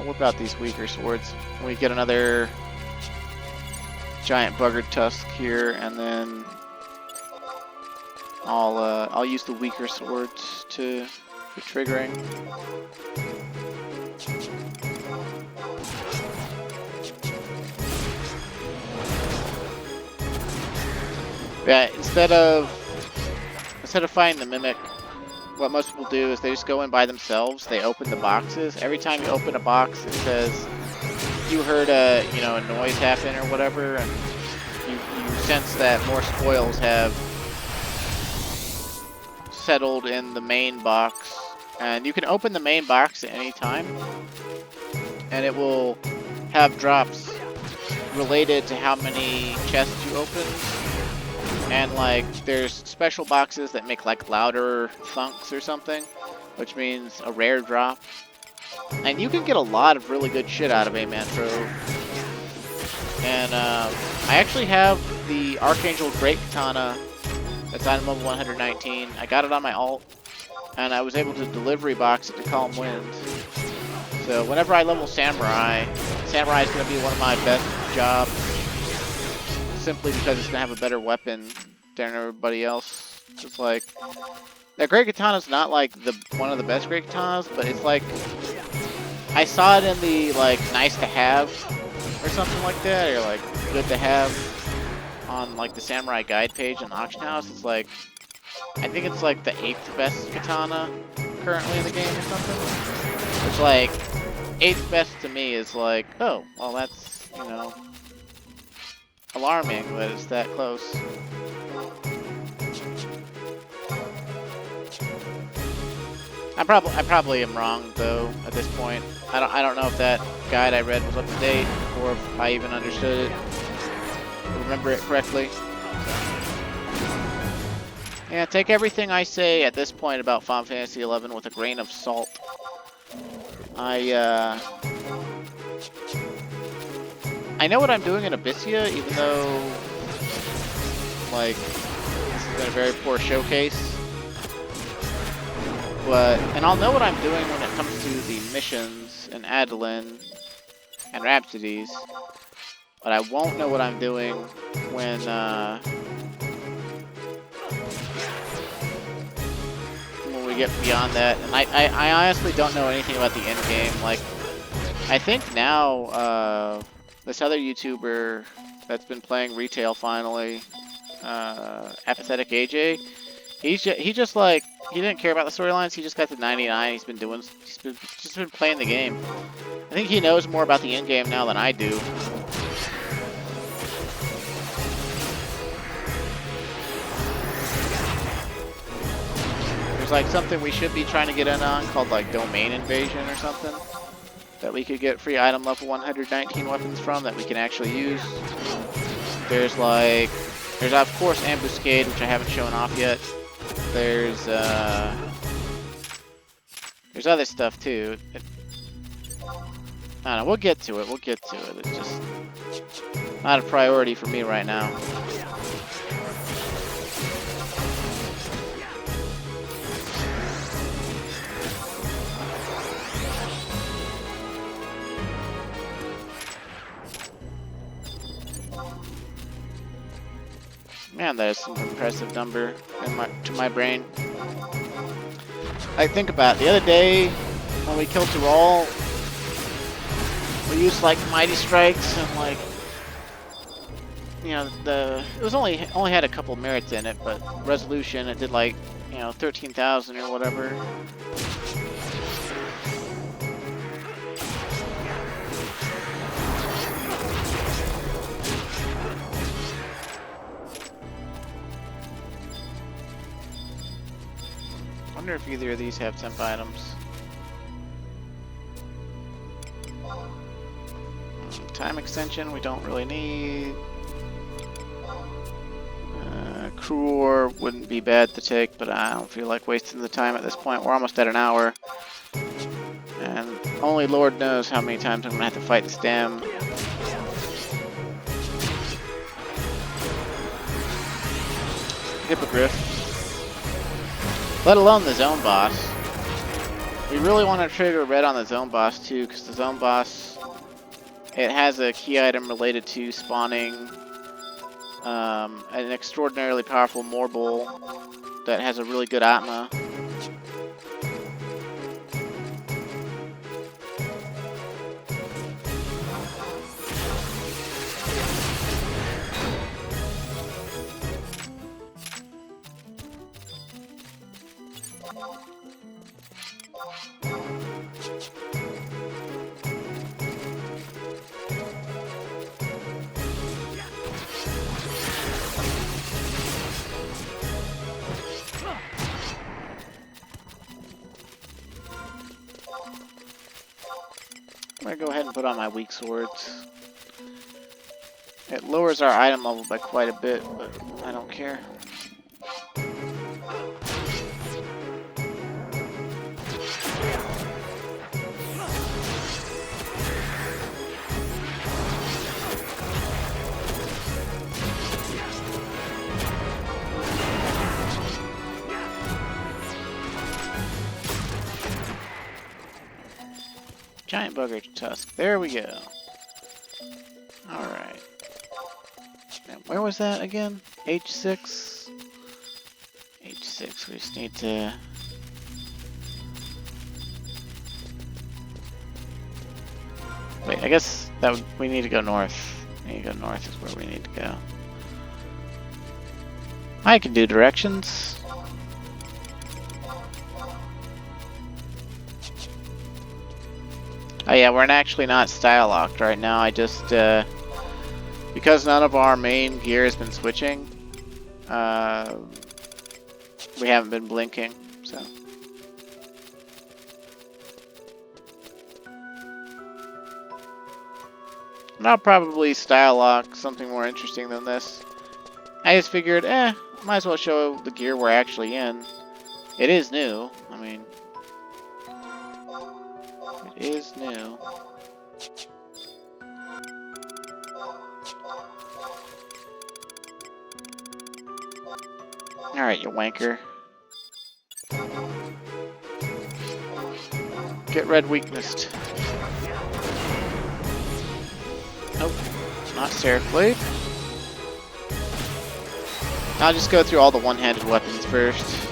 Whip out these weaker swords. We get another giant buggered tusk here, and then I'll use the weaker swords for triggering. Yeah, instead of fighting the mimic, what most people do is they just go in by themselves. They open the boxes. Every time you open a box, it says you heard a noise happen or whatever, and you sense that more spoils have settled in the main box. And you can open the main box at any time, and it will have drops related to how many chests you open. And like there's special boxes that make like louder thunks or something, which means a rare drop. And you can get a lot of really good shit out of A-Man Trove. And I actually have the Archangel Great Katana that's item level 119. I got it on my alt, and I was able to delivery box it to Calm Wind. So whenever I level Samurai, Samurai is going to be one of my best job simply because it's gonna have a better weapon than everybody else. It's like that great katana's not like one of the best great katanas, but it's like I saw it in the like nice to have or something like that, or like good to have on like the Samurai Guide page on the auction house. It's like I think it's like the 8th best katana currently in the game or something. It's like 8th best to me is like, oh, well that's, you know, alarming that it's that close. I probably am wrong though at this point. I don't know if that guide I read was up to date or if I even understood it or remember it correctly. Yeah, take everything I say at this point about Final Fantasy XI with a grain of salt. I know what I'm doing in Abyssea, even though, like, this has been a very poor showcase. And I'll know what I'm doing when it comes to the missions in Adeline and Rhapsodies, but I won't know what I'm doing when we get beyond that. And I honestly don't know anything about the end game. Like, I think now this other YouTuber that's been playing retail finally, Apathetic AJ, he just like, he didn't care about the storylines. He just got to 99. He's been playing the game. I think he knows more about the end game now than I do. There's like something we should be trying to get in on called like domain invasion or something that we could get free item level 119 weapons from that we can actually use. There's of course ambuscade, which I haven't shown off yet. There's other stuff too. I don't know, we'll get to it. It's just not a priority for me right now. Man, that is some impressive number to my brain. Like, think about it. The other day, when we killed Tyrol, we used like Mighty Strikes and like, you know, it was only had a couple merits in it, but resolution it did like, you know, 13,000 or whatever. I wonder if either of these have temp items. Time extension we don't really need. Crew ore wouldn't be bad to take, but I don't feel like wasting the time at this point. We're almost at an hour. And only Lord knows how many times I'm going to have to fight the stem. Hippogriff. Let alone the zone boss. We really want to trigger red on the zone boss too, because the zone boss, it has a key item related to spawning an extraordinarily powerful Morbol that has a really good Atma. I'm gonna go ahead and put on my weak swords. It lowers our item level by quite a bit, but I don't care. Giant bugger tusk. There we go. Alright. And where was that again? H6. H6. We just need to. Wait, I guess that we need to go north. We need to go north is where we need to go. I can do directions. Oh yeah, we're actually not style locked right now. I just, because none of our main gear has been switching, we haven't been blinking, so. And I'll probably style lock something more interesting than this. I just figured, might as well show the gear we're actually in. It is new. I mean, it is new. Alright, you wanker. Get red weaknessed. Nope, not Seraph Blade. I'll just go through all the one-handed weapons first.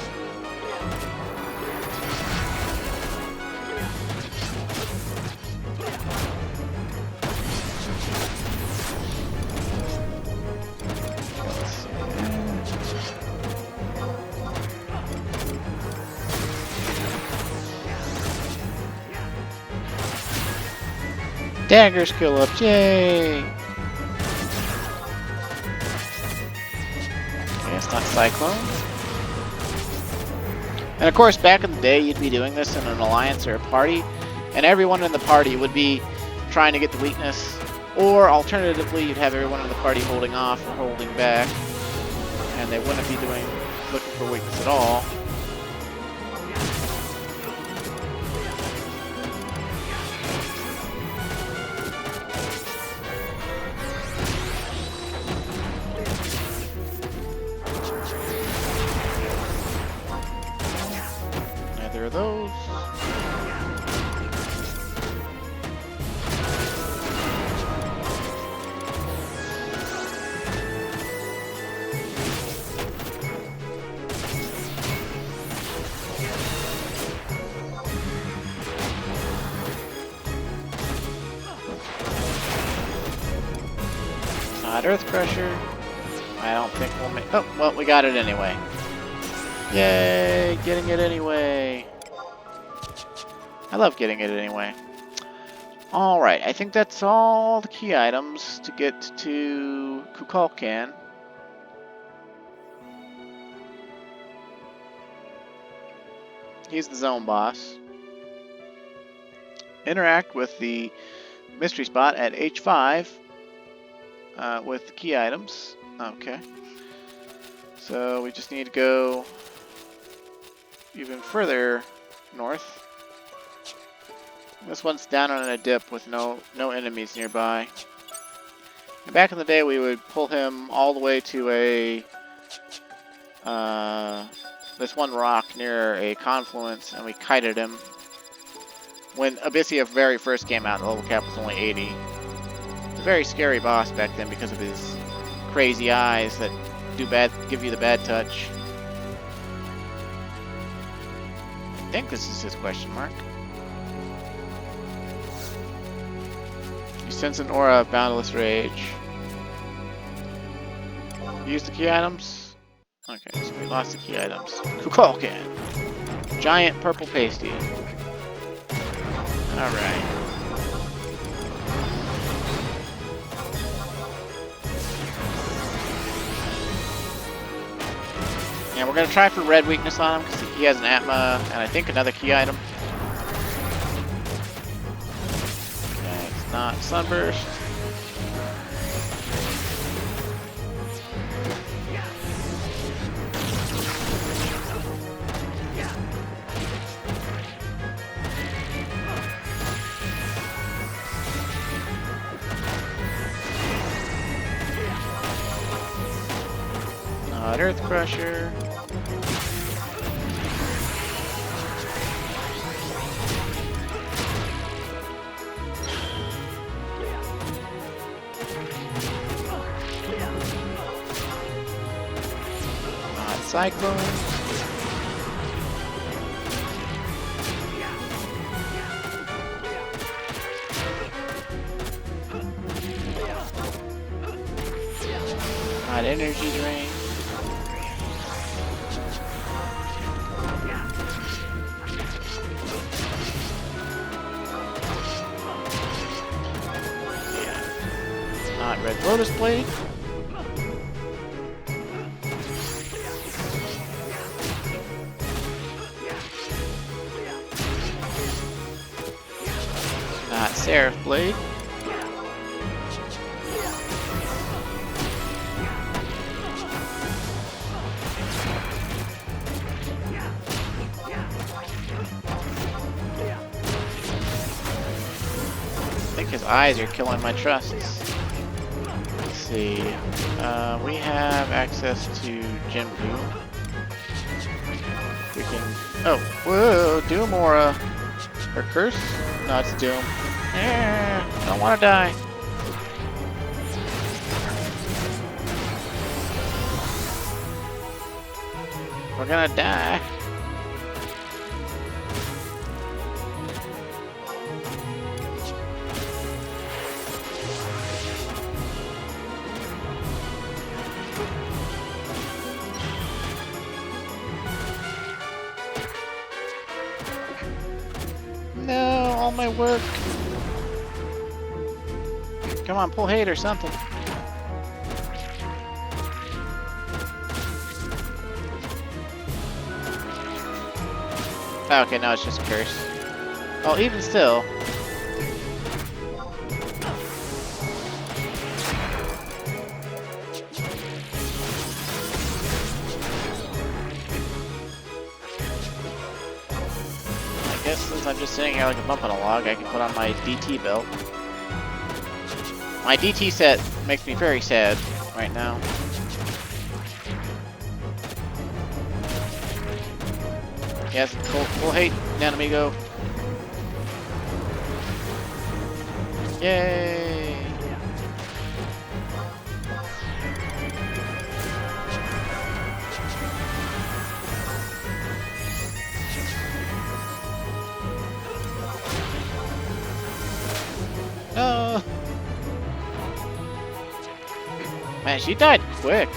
Dagger skill up, yay! Okay, it's not Cyclone. And of course, back in the day, you'd be doing this in an alliance or a party, and everyone in the party would be trying to get the weakness, or alternatively, you'd have everyone in the party holding off or holding back, and they wouldn't be looking for weakness at all. Neither of those. Not Earth Crusher. I don't think we'll make. Oh, well, we got it anyway. Yay! Getting it anyway. I love getting it anyway. Alright, I think that's all the key items to get to Kukulkan. He's the zone boss. Interact with the mystery spot at H5 with the key items. Okay. So we just need to go even further north. This one's down on a dip with no enemies nearby. And back in the day, we would pull him all the way to a this one rock near a confluence, and we kited him. When Abyssea very first came out, the level cap was only 80. It was a very scary boss back then because of his crazy eyes that give you the bad touch. I think this is his question mark. You sense an aura of boundless rage. Use the key items? Okay, so we lost the key items. Kukulkan. Giant purple pasty. Alright. And we're going to try for red weakness on him because he has an Atma and I think another key item. Okay, it's not Sunburst. Not Earth Crusher. cyclones. Got energy drain. Not red lotus blade. Not seraph blade. I think his eyes are killing my trusts. Let's see. We have access to Gem Blue. We can. Oh, whoa! Doom or Curse? No, it's Doom. I don't want to die. We're gonna die. No, all my work. Come on, pull hate or something. Oh, okay, now it's just curse. Well, even still. I guess since I'm just sitting here like a bump on a log, I can put on my DT belt. My DT set makes me very sad right now. Yes, full hate, Nanamigo. Yay! No! Man, she died quick.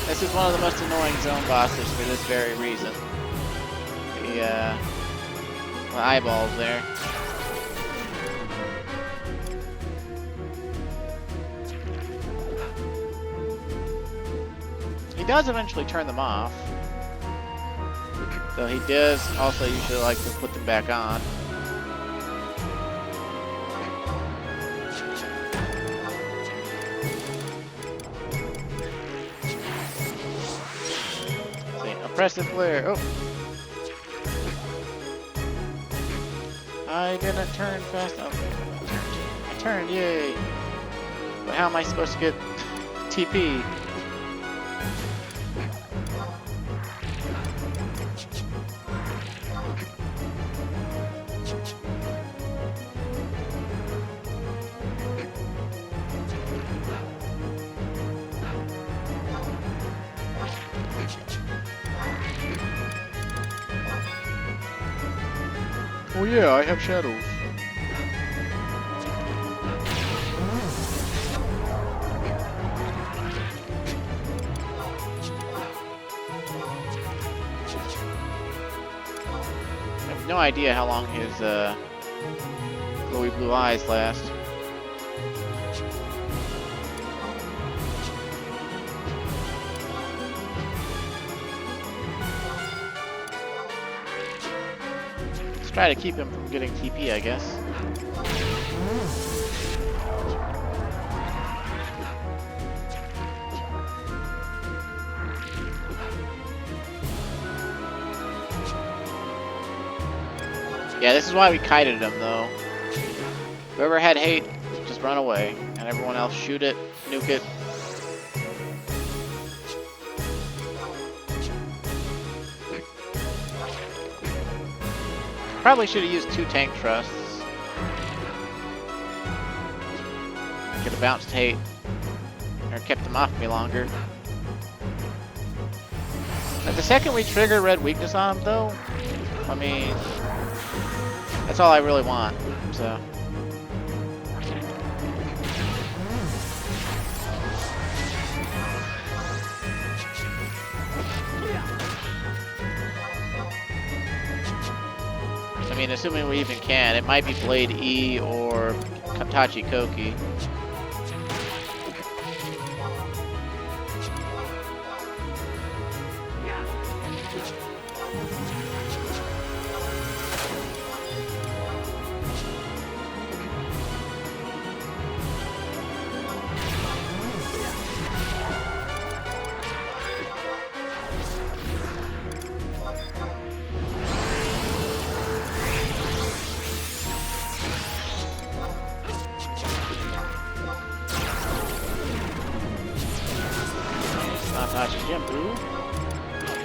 This is one of the most annoying zone bosses for this very reason. The eyeballs there. He does eventually turn them off. Though he does also usually like to put them back on. Oppressive glare. Oh. I didn't turn fast enough. I turned, yay. But how am I supposed to get TP? Oh yeah, I have shadows. I have no idea how long his glowy blue eyes last. Try to keep him from getting TP, I guess. Yeah, this is why we kited him, though. Whoever had hate, just run away. And everyone else shoot it, nuke it. Probably should have used 2 tank trusts. could have bounced hate. Or kept him off me longer. But the second we trigger red weakness on him, though, I mean, that's all I really want, so. I mean, assuming we even can, it might be Blade E or Tachi Koki.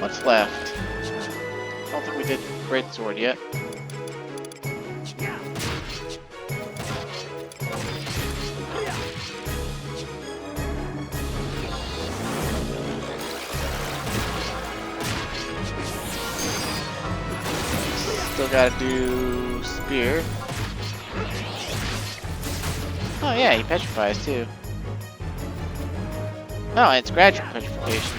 What's left? I don't think we did Great Sword yet. Still gotta do Spear. Oh yeah, he petrifies too. Oh, it's gradual petrification.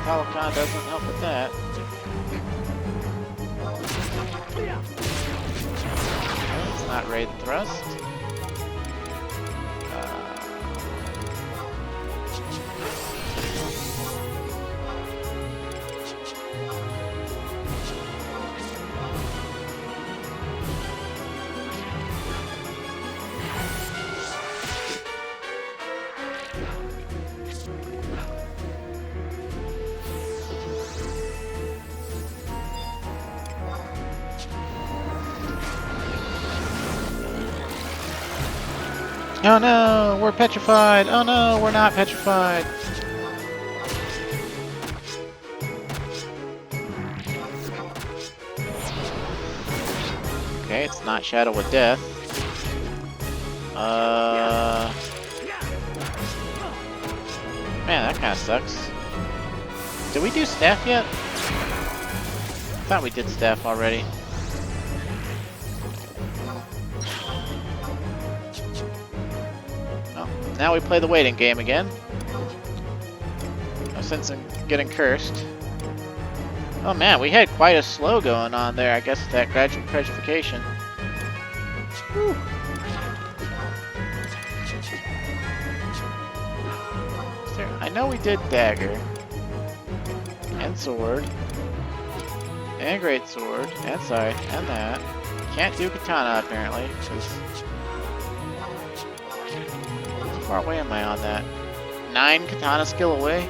Holocron doesn't help with that. It's not Raid Thrust. Oh no, we're petrified! Oh no, we're not petrified! Okay, it's not Shadow with Death. Man, that kinda sucks. Did we do Staff yet? I thought we did Staff already. Now we play the waiting game again. No sense in getting cursed. Oh man, we had quite a slow going on there. I guess it's that gradual petrification. Whew. I know we did Dagger. And Sword. And Great Sword. And sorry, and that. Can't do Katana apparently, because how far away am I on that? 9 Katana skill away?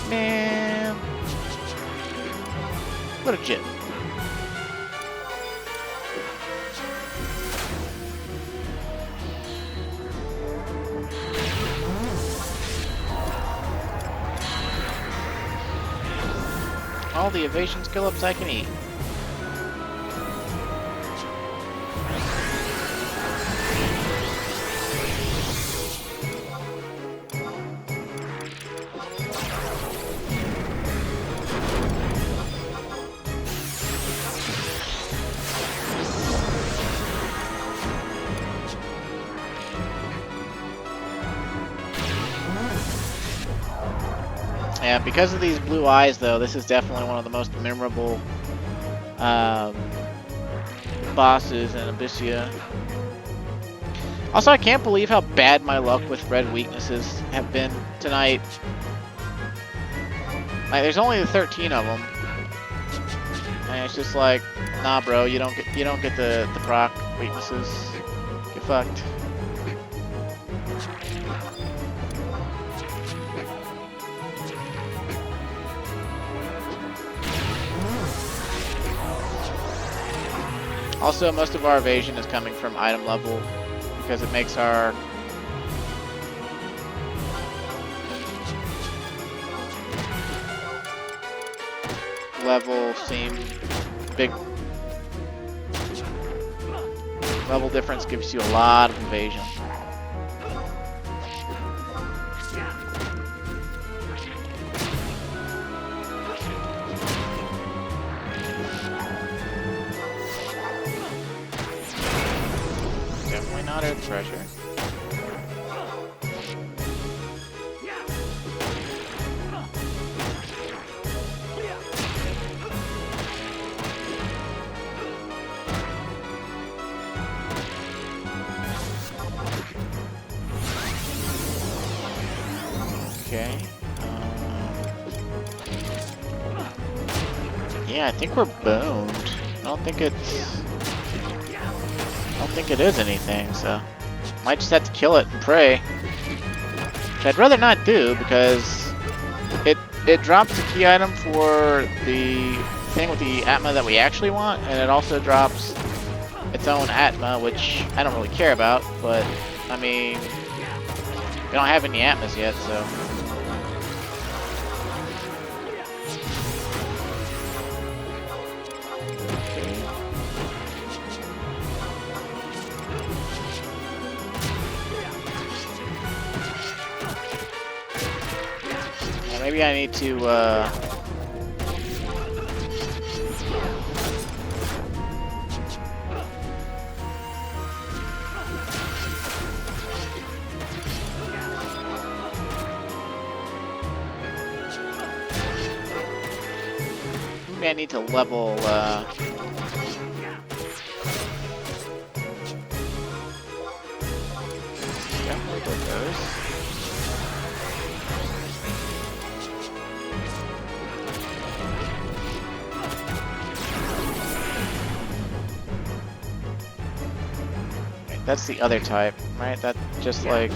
Man. What a jit. All the evasion skill ups I can eat. Yeah, because of these blue eyes, though, this is definitely one of the most memorable bosses in Abyssea. Also, I can't believe how bad my luck with red weaknesses have been tonight. Like, there's only 13 of them, and it's just like, nah, bro, you don't get the proc weaknesses. Get fucked. Also, most of our evasion is coming from item level because it makes our level seem big. Level difference gives you a lot of evasion. Definitely not earth pressure. Okay. Yeah, I think we're boned. I don't think it is anything, so might just have to kill it and pray. Which I'd rather not do because it drops the key item for the thing with the Atma that we actually want, and it also drops its own Atma, which I don't really care about, but I mean, we don't have any Atmas yet, so. Maybe I need to, maybe I need to level, definitely did those. That's the other type, right? That just like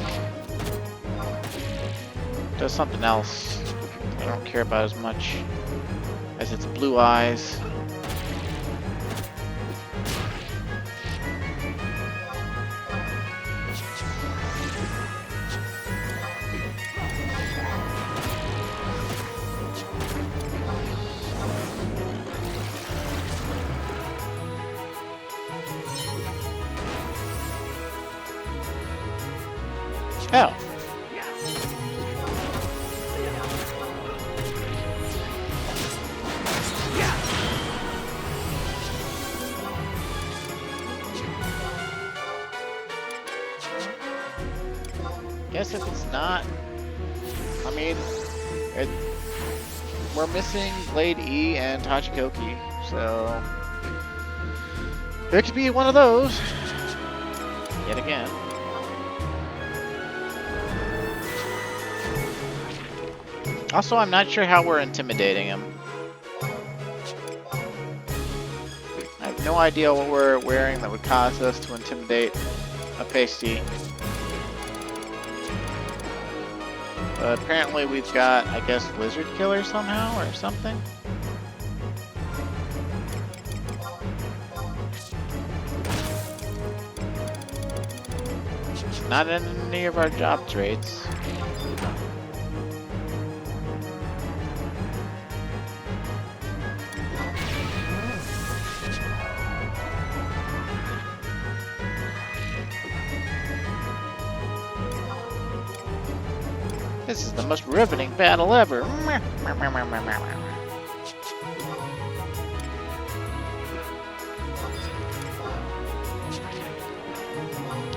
does something else I don't care about as much as its blue eyes. Oh. Guess if it's not, I mean, we're missing Blade E and Tachikoki, so it could be one of those yet again. Also, I'm not sure how we're intimidating him. I have no idea what we're wearing that would cause us to intimidate a pasty. But apparently we've got, I guess, Lizard Killer somehow or something. Not in any of our job traits. This is the most riveting battle ever.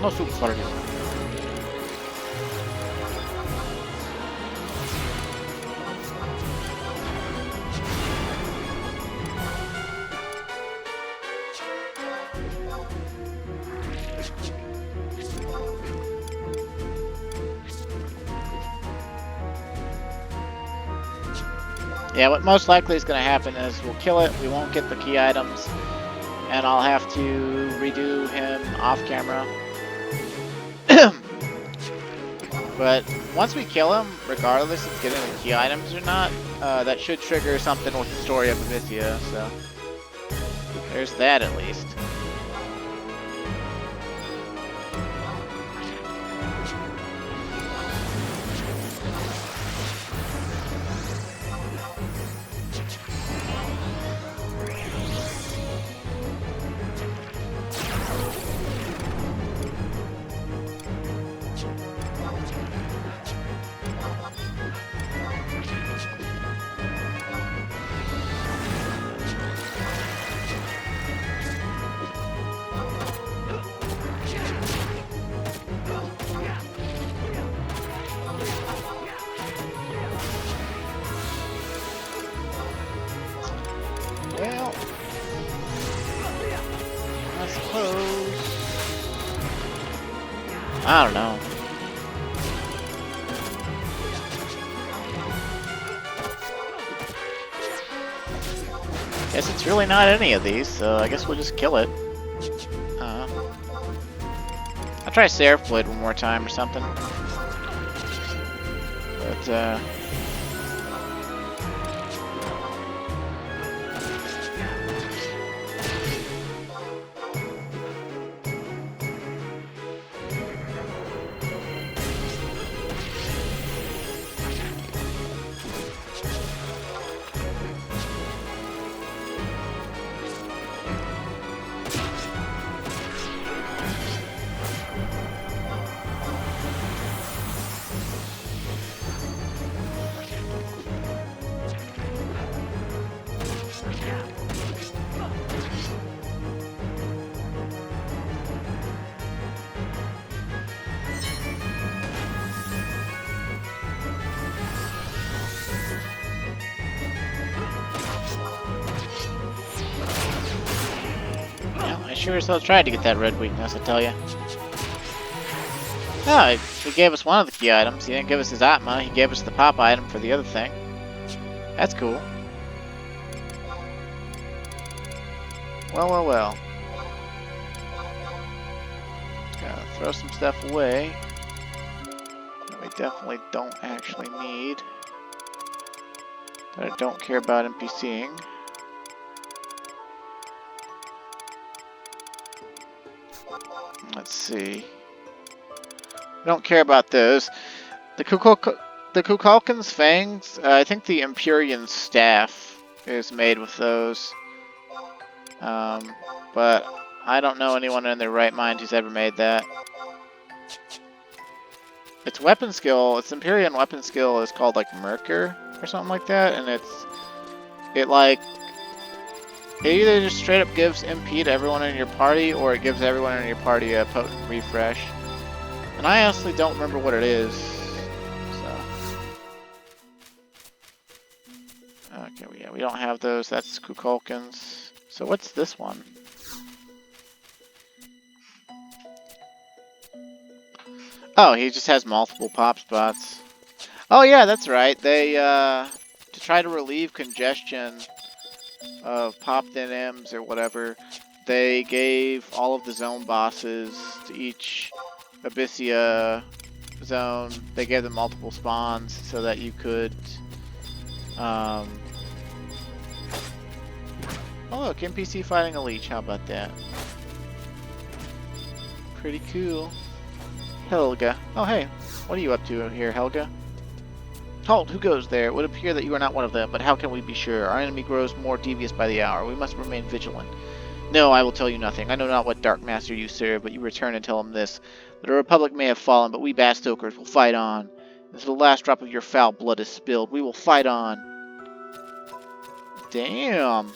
No soup for you. Yeah, what most likely is going to happen is we'll kill it, we won't get the key items, and I'll have to redo him off camera. But once we kill him, regardless of getting the key items or not, that should trigger something with the story of Abyssea, so there's that at least. suppose. I don't know. Guess it's really not any of these, so I guess we'll just kill it. I'll try Seraph Blade one more time or something. But, I sure as hell tried to get that red weakness, I tell ya. Oh, he gave us one of the key items. He didn't give us his Atma. He gave us the pop item for the other thing. That's cool. Well, well, well. Gotta throw some stuff away that we definitely don't actually need. That I don't care about NPCing. Let's see. We don't care about those. The Kukulkan's fangs, I think the Empyrean staff is made with those. But I don't know anyone in their right mind who's ever made that. Its weapon skill, its Empyrean weapon skill is called like Merkur or something like that, and it either just straight up gives MP to everyone in your party, or it gives everyone in your party a potent refresh. And I honestly don't remember what it is. So. Okay, yeah, we don't have those. That's Kukulkan's. So what's this one? Oh, he just has multiple pop spots. Oh yeah, that's right. They, to try to relieve congestion of popped NMs or whatever, they gave all of the zone bosses to each Abyssea zone. They gave them multiple spawns so that you could oh look, NPC fighting a leech, how about that? Pretty cool. Helga. Oh hey, what are you up to here, Helga? Halt, who goes there? It would appear that you are not one of them, but how can we be sure? Our enemy grows more devious by the hour. We must remain vigilant. No, I will tell you nothing. I know not what Dark Master you serve, but you return and tell him this. The Republic may have fallen, but we Bastokers will fight on. Until the last drop of your foul blood is spilled, we will fight on. Damn.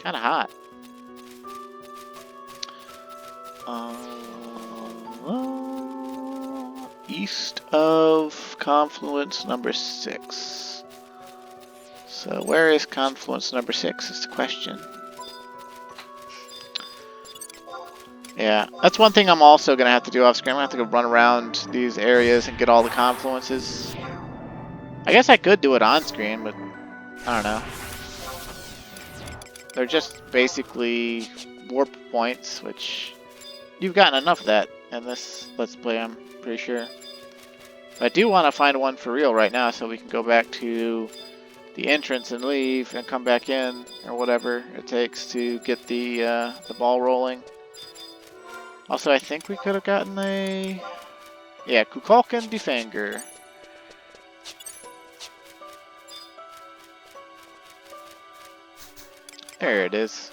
Kinda hot. East of Confluence number 6. So where is Confluence number 6 is the question. Yeah, that's one thing I'm also going to have to do off screen. I'm going to have to go run around these areas and get all the confluences. I guess I could do it on screen, but I don't know. They're just basically warp points, which you've gotten enough of that in this Let's Play, I'm pretty sure. But I do want to find one for real right now so we can go back to the entrance and leave and come back in, or whatever it takes to get the ball rolling. Also, I think we could have gotten a... yeah, Kukulkan Defanger. There it is.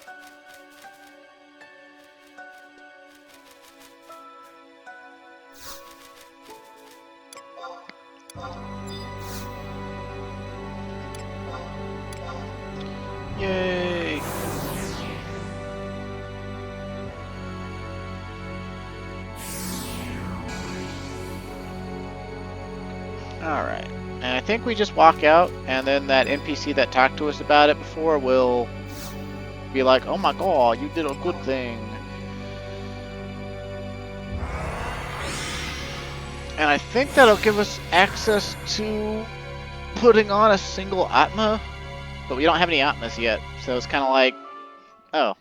Yay! Alright, and I think we just walk out, and then that NPC that talked to us about it before will be like, oh my god, you did a good thing. And I think that'll give us access to putting on a single Atma, but we don't have any Atmas yet, so it's kind of like, oh,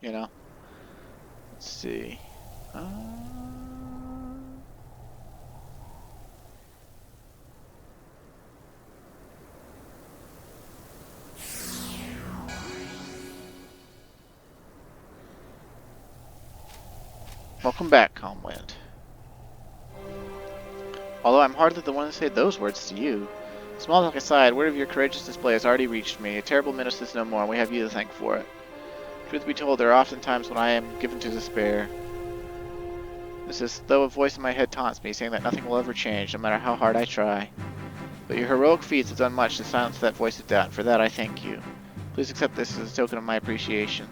you know. Let's see. Welcome back, Calmwind. Although I'm hardly the one to say those words to you. Small talk aside, word of your courageous display has already reached me. A terrible menace is no more, and we have you to thank for it. Truth be told, there are often times when I am given to despair. It's as though a voice in my head taunts me, saying that nothing will ever change, no matter how hard I try. But your heroic feats have done much to silence that voice of doubt, and for that I thank you. Please accept this as a token of my appreciation.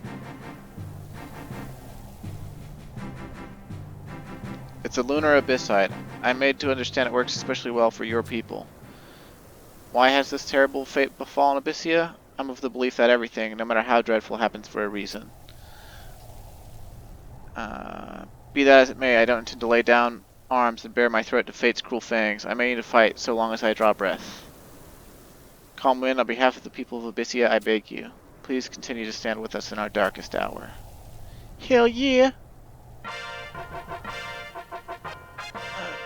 It's a lunar abyssite. I'm made to understand it works especially well for your people. Why has this terrible fate befallen Abyssea? I'm of the belief that everything, no matter how dreadful, happens for a reason. Be that as it may, I don't intend to lay down arms and bare my throat to fate's cruel fangs. I may need to fight so long as I draw breath. Calmwind, on behalf of the people of Abyssea, I beg you, please continue to stand with us in our darkest hour. Hell yeah!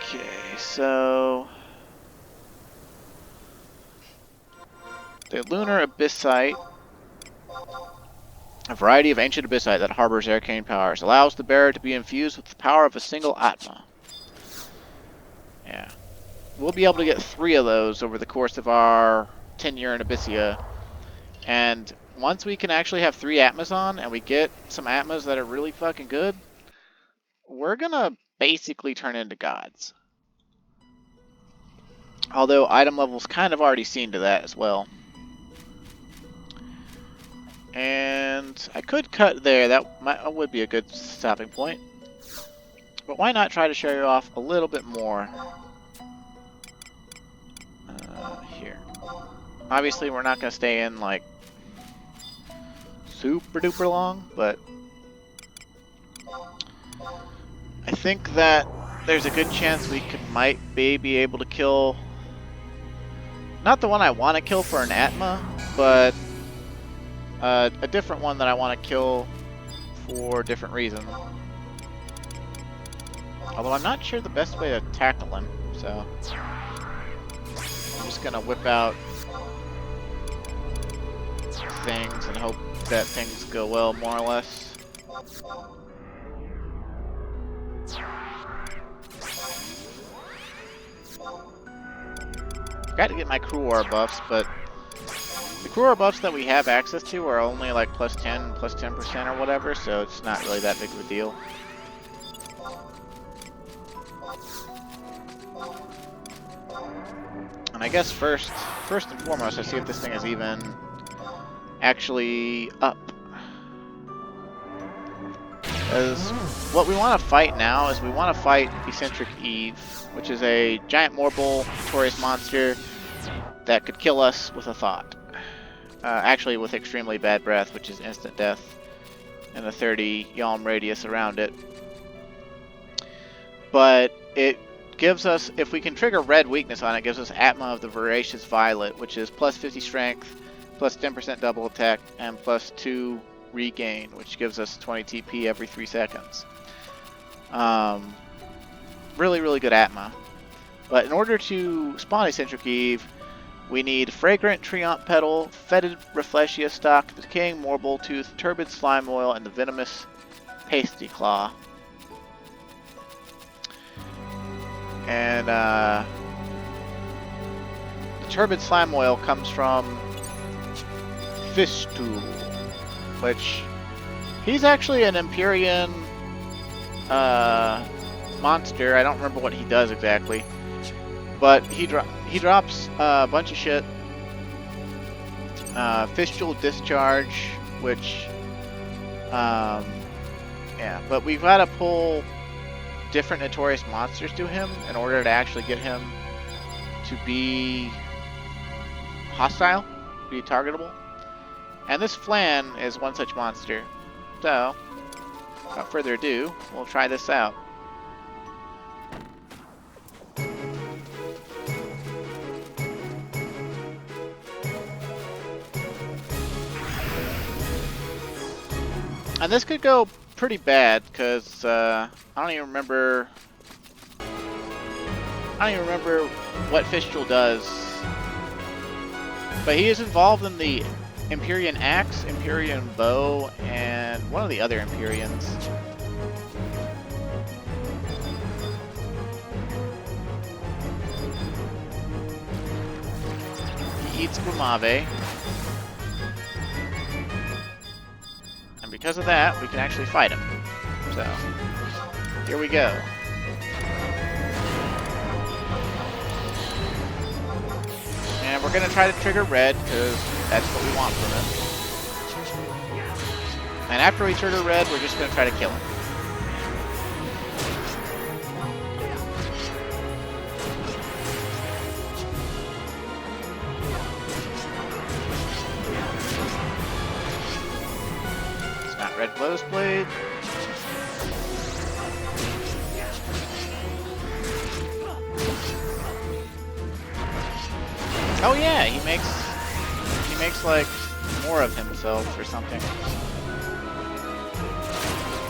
Okay, so... the lunar abyssite, a variety of ancient abyssite that harbors arcane powers, allows the bearer to be infused with the power of a single Atma. Yeah. We'll be able to get 3 of those over the course of our tenure in Abyssea. And once we can actually have 3 Atmas on, and we get some Atmas that are really fucking good, we're gonna basically turn into gods. Although item levels kind of already seen to that as well. And I could cut there, that would be a good stopping point. But why not try to show you off a little bit more? Here. Obviously we're not going to stay in like super duper long, but I think that there's a good chance we might be able to kill, not the one I want to kill for an Atma, but a different one that I want to kill for a different reason. Although I'm not sure the best way to tackle him, so I'm just gonna whip out things and hope that things go well, more or less. Got to get my crew ore buffs, but the crew ore buffs that we have access to are only like plus 10, plus 10% or whatever, so it's not really that big of a deal. And I guess first and foremost, I see if this thing is even actually up. As what we want to fight now is we want to fight Eccentric Eve, which is a giant Morbol notorious monster that could kill us with a thought. Actually with extremely bad breath, which is instant death, and a 30 yalm radius around it. But it gives us, if we can trigger red weakness on it, gives us Atma of the Voracious Violet, which is plus 50 strength, plus 10% double attack, and plus 2 regain, which gives us 20 TP every 3 seconds. Really, really good Atma. But in order to spawn Eccentric Eve, we need Fragrant Treant Petal, Fetid Rafflesia Stock, Decaying Morbol Tooth, Turbid Slime Oil, and the Venomous Pasty Claw. And the Turbid Slime Oil comes from Fistool, which he's actually an Empyrean monster. I don't remember what he does exactly, but he drops a bunch of shit. Fistule Discharge, which yeah, but we've got to pull different notorious monsters to him in order to actually get him to be hostile, be targetable. And this Flan is one such monster. So, without further ado, we'll try this out. And this could go pretty bad, because I don't even remember what Fistule does. But he is involved in the Empyrean Axe, Empyrean Bow, and one of the other Empyreans. He eats Guamave. And because of that, we can actually fight him. So, here we go. And we're going to try to trigger red, because that's what we want from him. And after we trigger red, we're just going to try to kill him. It's not red Glow's Blade. Oh yeah, he makes like more of himself or something.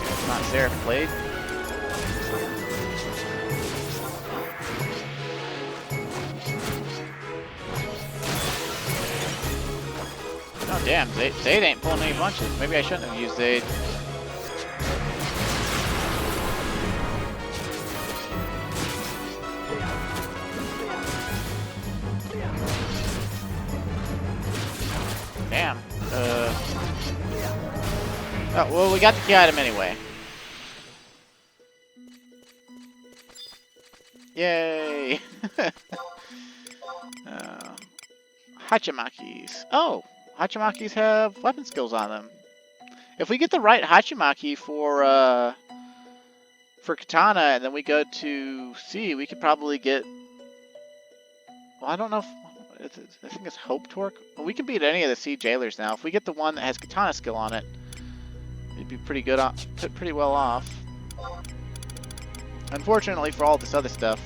It's not Seraph Blade. Oh damn, Zayd ain't pulling any punches. Maybe I shouldn't have used Zayd. Damn. Oh, well, we got the key item anyway. Yay! Hachimakis. Oh! Hachimakis have weapon skills on them. If we get the right Hachimaki for Katana, and then we go to C, we could probably get... Well, I don't know if... I think it's Hope Torque. Well, we can beat any of the C jailers now. If we get the one that has Katana skill on it, it'd be pretty good, pretty well off. Unfortunately for all this other stuff,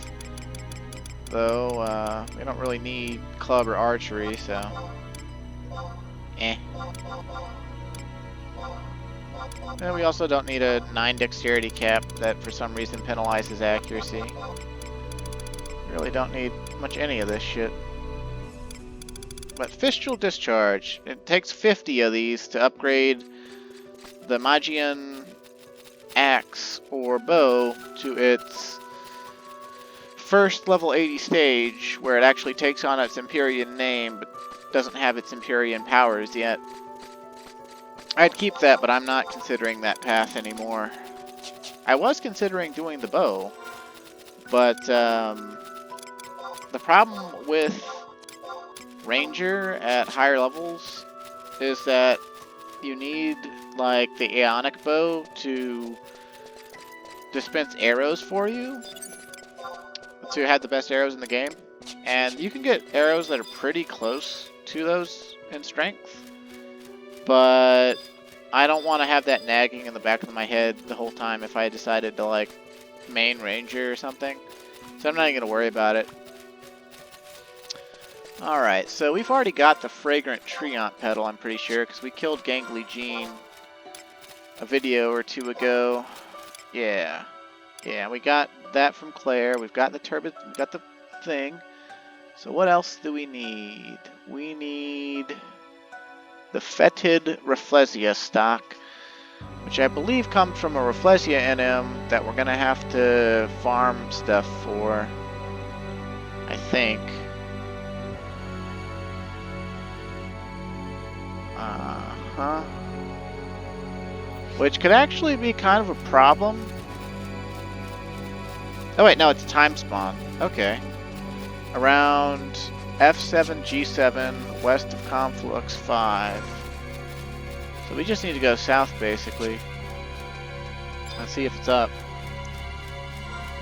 though, we don't really need club or archery, so... Eh. And we also don't need a 9 dexterity cap that for some reason penalizes accuracy. Really don't need much any of this shit. But Fistule Discharge, it takes 50 of these to upgrade the Magian Axe or Bow to its first level 80 stage, where it actually takes on its Empyrean name, but doesn't have its Empyrean powers yet. I'd keep that, but I'm not considering that path anymore. I was considering doing the bow, but the problem with Ranger at higher levels is that you need like the Aeonic bow to dispense arrows for you to have the best arrows in the game, and you can get arrows that are pretty close to those in strength, but I don't want to have that nagging in the back of my head the whole time if I decided to like main Ranger or something, so I'm not even gonna worry about it. Alright, so we've already got the Fragrant Treant Petal, I'm pretty sure, because we killed Gangly Jean a video or two ago. Yeah. Yeah, we got that from Claire. We've got the we've got the thing. So what else do we need? We need the Fetid Rafflesia stock, which I believe comes from a Rafflesia NM that we're going to have to farm stuff for, I think. Which could actually be kind of a problem. Oh wait, no, it's time spawn. Okay. Around F7, G7, west of Conflux 5. So we just need to go south, basically. Let's see if it's up.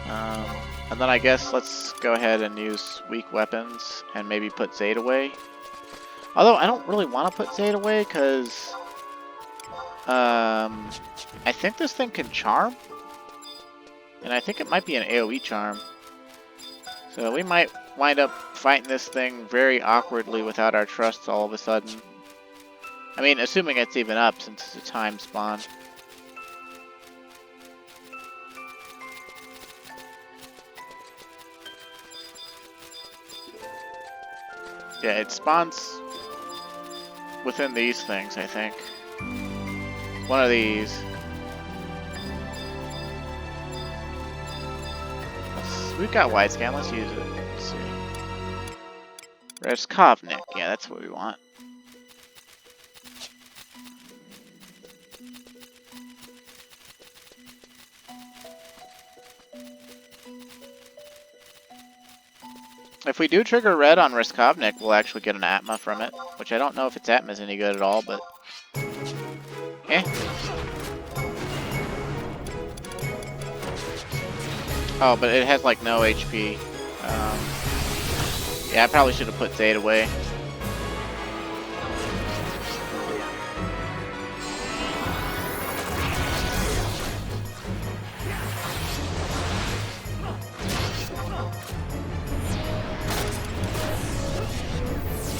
And then I guess let's go ahead and use weak weapons and maybe put Zayd away. Although I don't really want to put Zayd away because I think this thing can charm. And I think it might be an AoE charm. So we might wind up fighting this thing very awkwardly without our trusts all of a sudden. I mean, assuming it's even up since it's a time spawn. Yeah, it spawns within these things, I think. One of these. We've got wide scan, let's use it. Let's see. Reskovnik, yeah, that's what we want. If we do trigger red on Reskovnik, we'll actually get an Atma from it, which I don't know if its Atma is any good at all, but eh. Oh, but it has like no HP. Yeah, I probably should have put Zade away.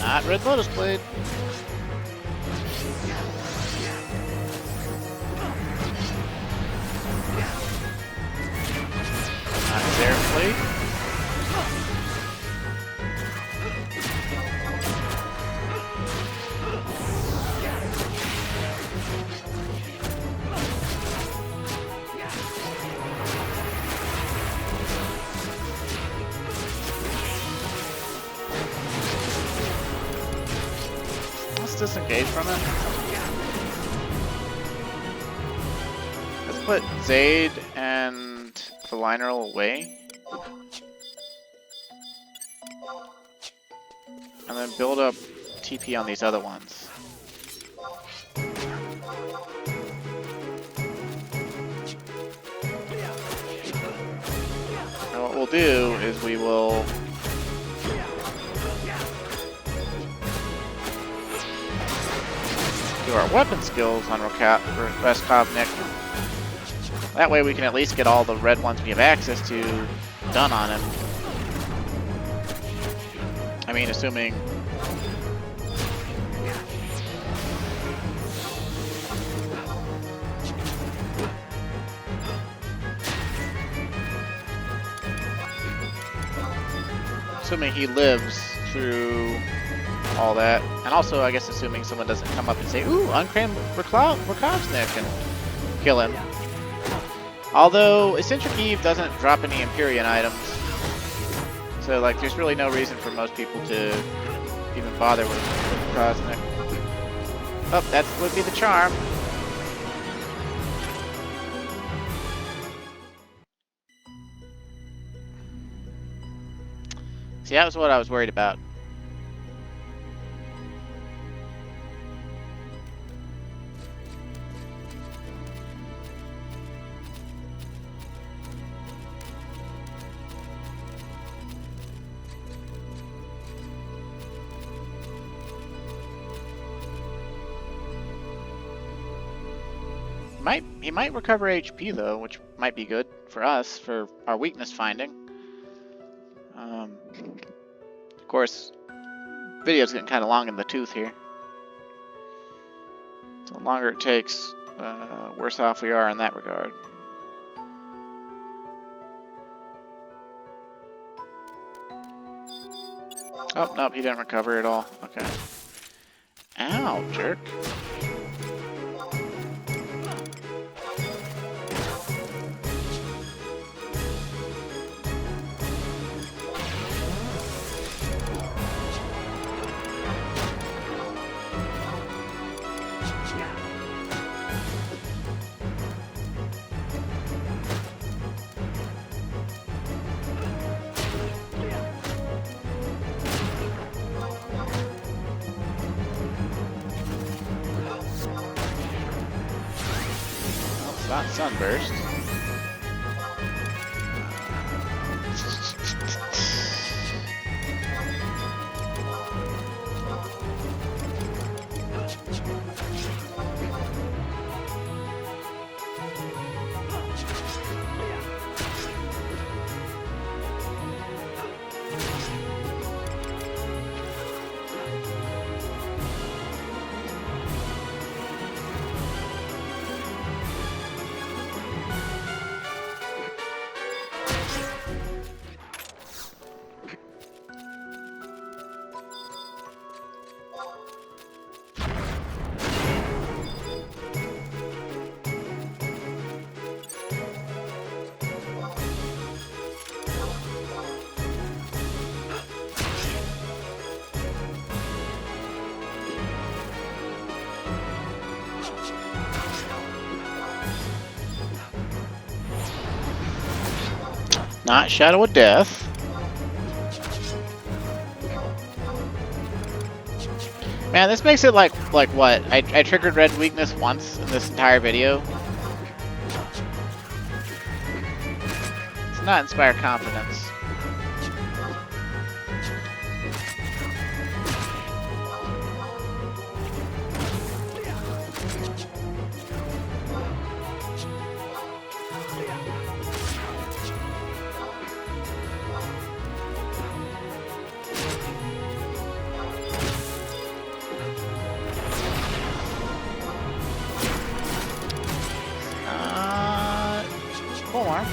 Not Red Lotus Blade. Not Seraph Blade. Let's disengage from it. Let's put Zade and the Lineral away. And then build up TP on these other ones. And what we'll do is we will do our weapon skills on Reskovnik. That way we can at least get all the red ones we have access to done on him. I mean, assuming... Assuming he lives through all that. And also, I guess, assuming someone doesn't come up and say, ooh, uncram Rakovsnik and kill him. Although, Eccentric Eve doesn't drop any Empyrean items. So, like, there's really no reason for most people to even bother with Rakovsnik. Oh, that would be the charm. See, that was what I was worried about. He might recover HP though, which might be good for us for our weakness finding. Of course, video's getting kind of long in the tooth here. So the longer it takes, worse off we are in that regard. Oh, nope, he didn't recover at all. Okay. Ow, jerk. Not Sunburst. Not Shadow of Death. Man, this makes it like what? I triggered red weakness once in this entire video. It's not inspire confidence. More.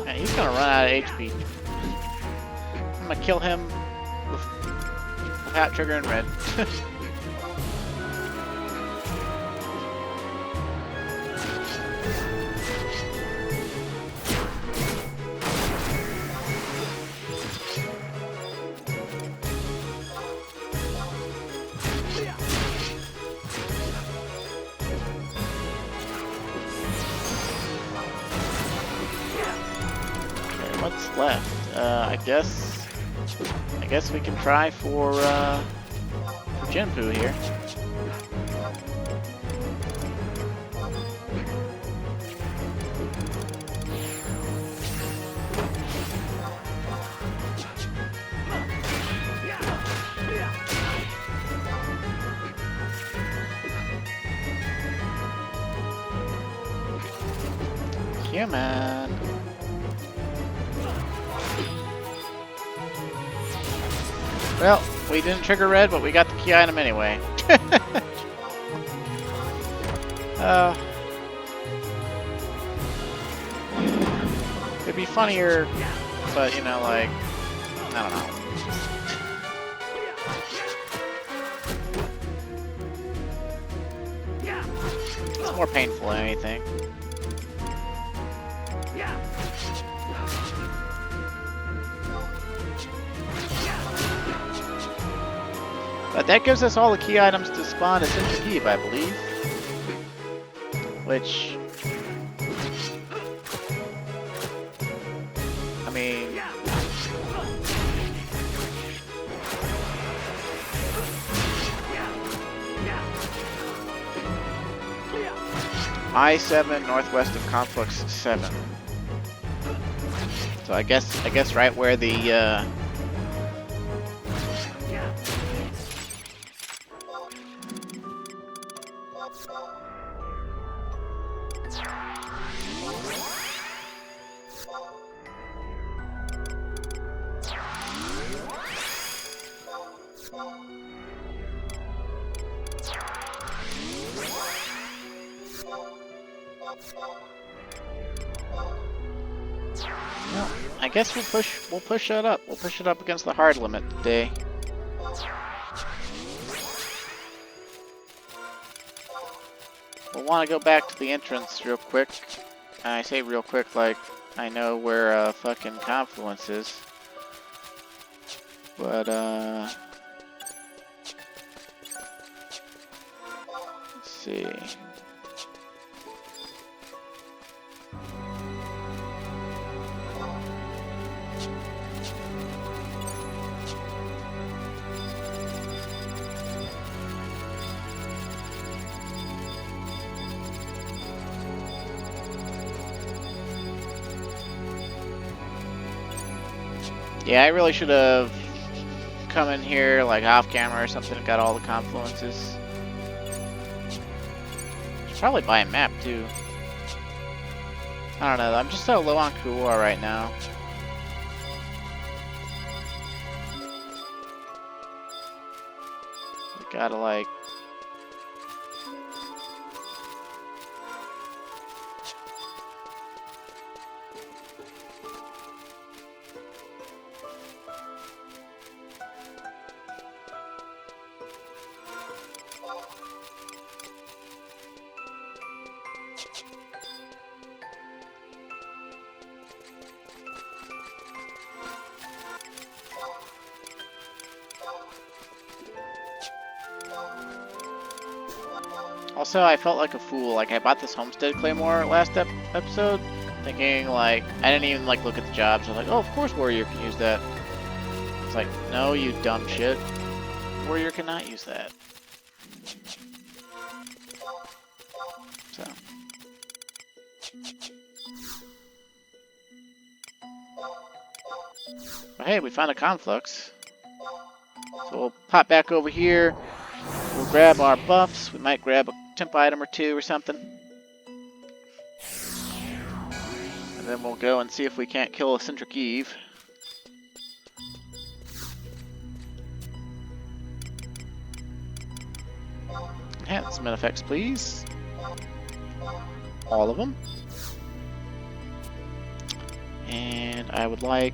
Man, he's gonna run out of HP. I'm gonna kill him without triggering red. What's left? I guess we can try for Jinpu here. Human. Well, we didn't trigger red, but we got the key item anyway. It'd be funnier, but you know, like, I don't know. It's more painful than anything. But that gives us all the key items to spawn as Interkeep, I believe. Which... I mean... I-7 northwest of Conflux 7. So I guess right where the well, I guess we'll push that up. We'll push it up against the hard limit today. We'll want to go back to the entrance real quick. And I say real quick like I know where fucking Confluence is. But let's see. Yeah, I really should have come in here like off camera or something and got all the confluences. Should probably buy a map too. I don't know, I'm just so low on Kuwar right now. We gotta like... Also, I felt like a fool. Like, I bought this Homestead Claymore last episode, thinking, like, I didn't even, like, look at the jobs. I was like, oh, of course Warrior can use that. It's like, no, you dumb shit. Warrior cannot use that. So. But hey, we found a conflux. So we'll pop back over here. We'll grab our buffs. We might grab a temp item or two or something. And then we'll go and see if we can't kill a Centric Eve. Enhancement effects, please. All of them. And I would like...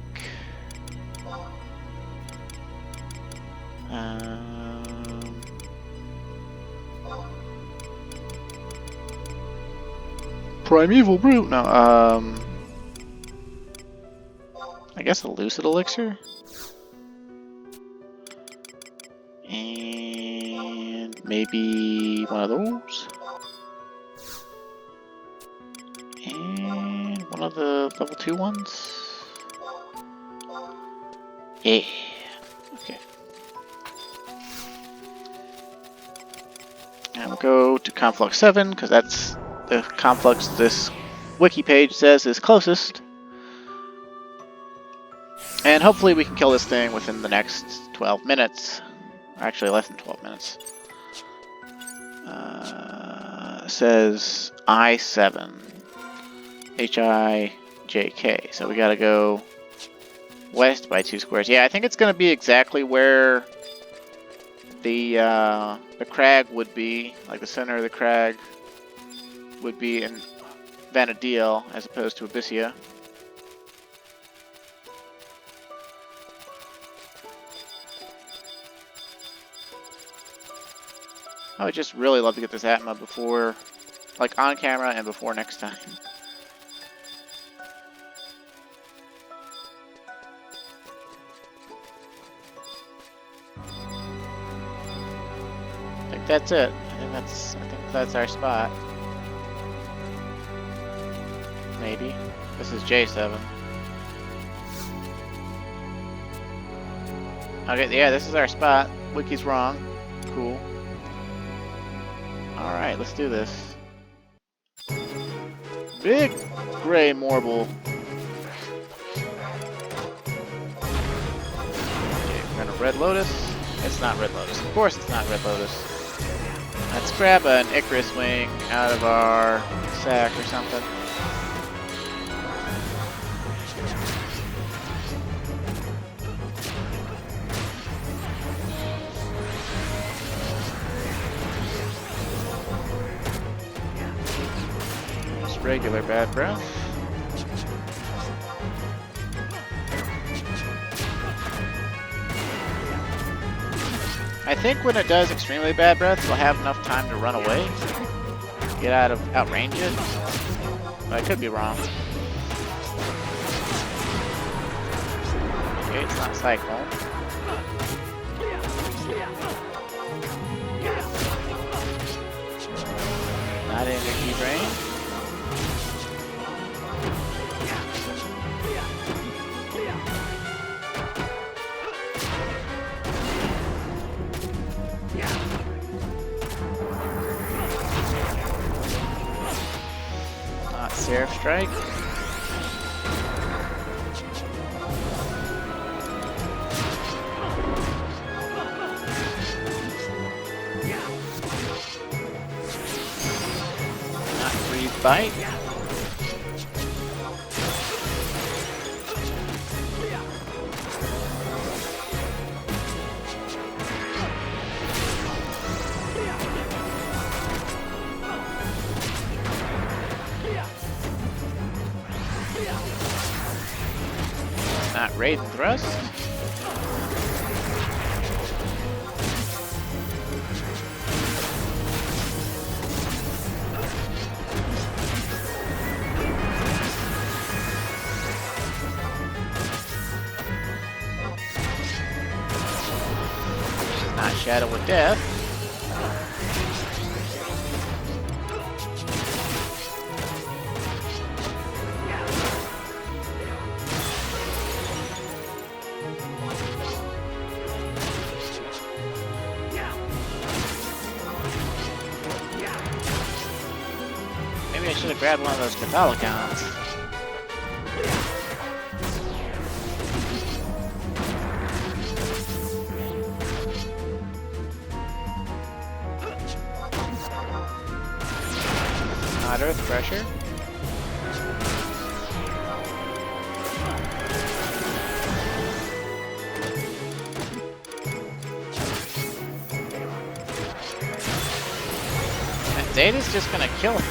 Primeval Brute? No, I guess a Lucid Elixir? And maybe one of those? And one of the level 2 ones? Yeah. Okay. And we'll go to Conflux 7, because that's the Conflux this wiki page says is closest. And hopefully we can kill this thing within the next 12 minutes. Actually, less than 12 minutes. Says I7. H-I-J-K. So we gotta go west by 2 squares. Yeah, I think it's gonna be exactly where the crag would be. Like the center of the crag would be in Vanadil as opposed to Abyssea. I would just really love to get this Atma before, like on camera and before next time. I think that's it. I think that's our spot. Maybe. This is J7. Okay, yeah, this is our spot. Wiki's wrong. Cool. Alright, let's do this. Big gray marble. Okay, we're gonna Red Lotus. It's not Red Lotus. Of course it's not Red Lotus. Let's grab an Icarus wing out of our sack or something. Regular bad breath. I think when it does extremely bad breath, we'll have enough time to run away, get outrange it. But I could be wrong. Okay, it's not Cyclone. Not in the key range. Seraph Strike. Not Freeze Bite. Not Raid Thrust. Not Shadow of Death. I should have grabbed one of those Catholicons. Not earth pressure. Zeta's just gonna kill it.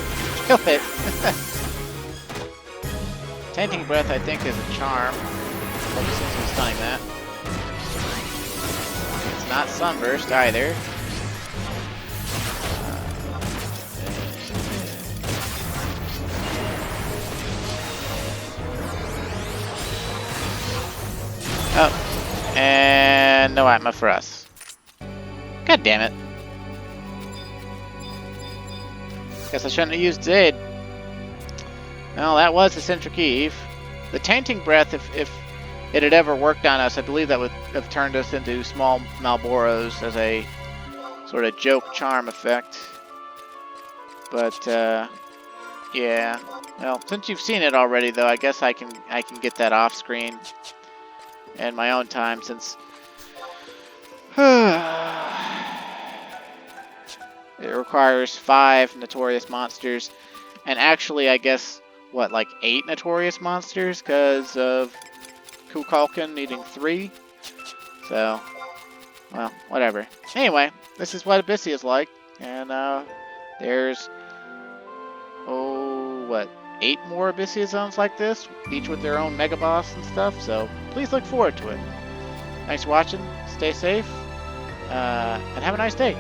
Tainting Breath, I think, is a charm. Since he's stunning that. It's not Sunburst either. Oh, and no Atma for us. God damn it. Guess I shouldn't have used Zade. Well, that was the Centric Eve. The Tainting Breath, if it had ever worked on us, I believe that would have turned us into small Malboros as a sort of joke charm effect. But, yeah. Well, since you've seen it already, though, I guess I can get that off screen in my own time, since it requires 5 notorious monsters, and actually, I guess, what, like 8 notorious monsters, because of Kukulkan needing 3. So, well, whatever. Anyway, this is what Abyssea is like, and there's, oh, what, 8 more Abyssea zones like this, each with their own mega boss and stuff, so please look forward to it. Thanks for watching, stay safe, and have a nice day.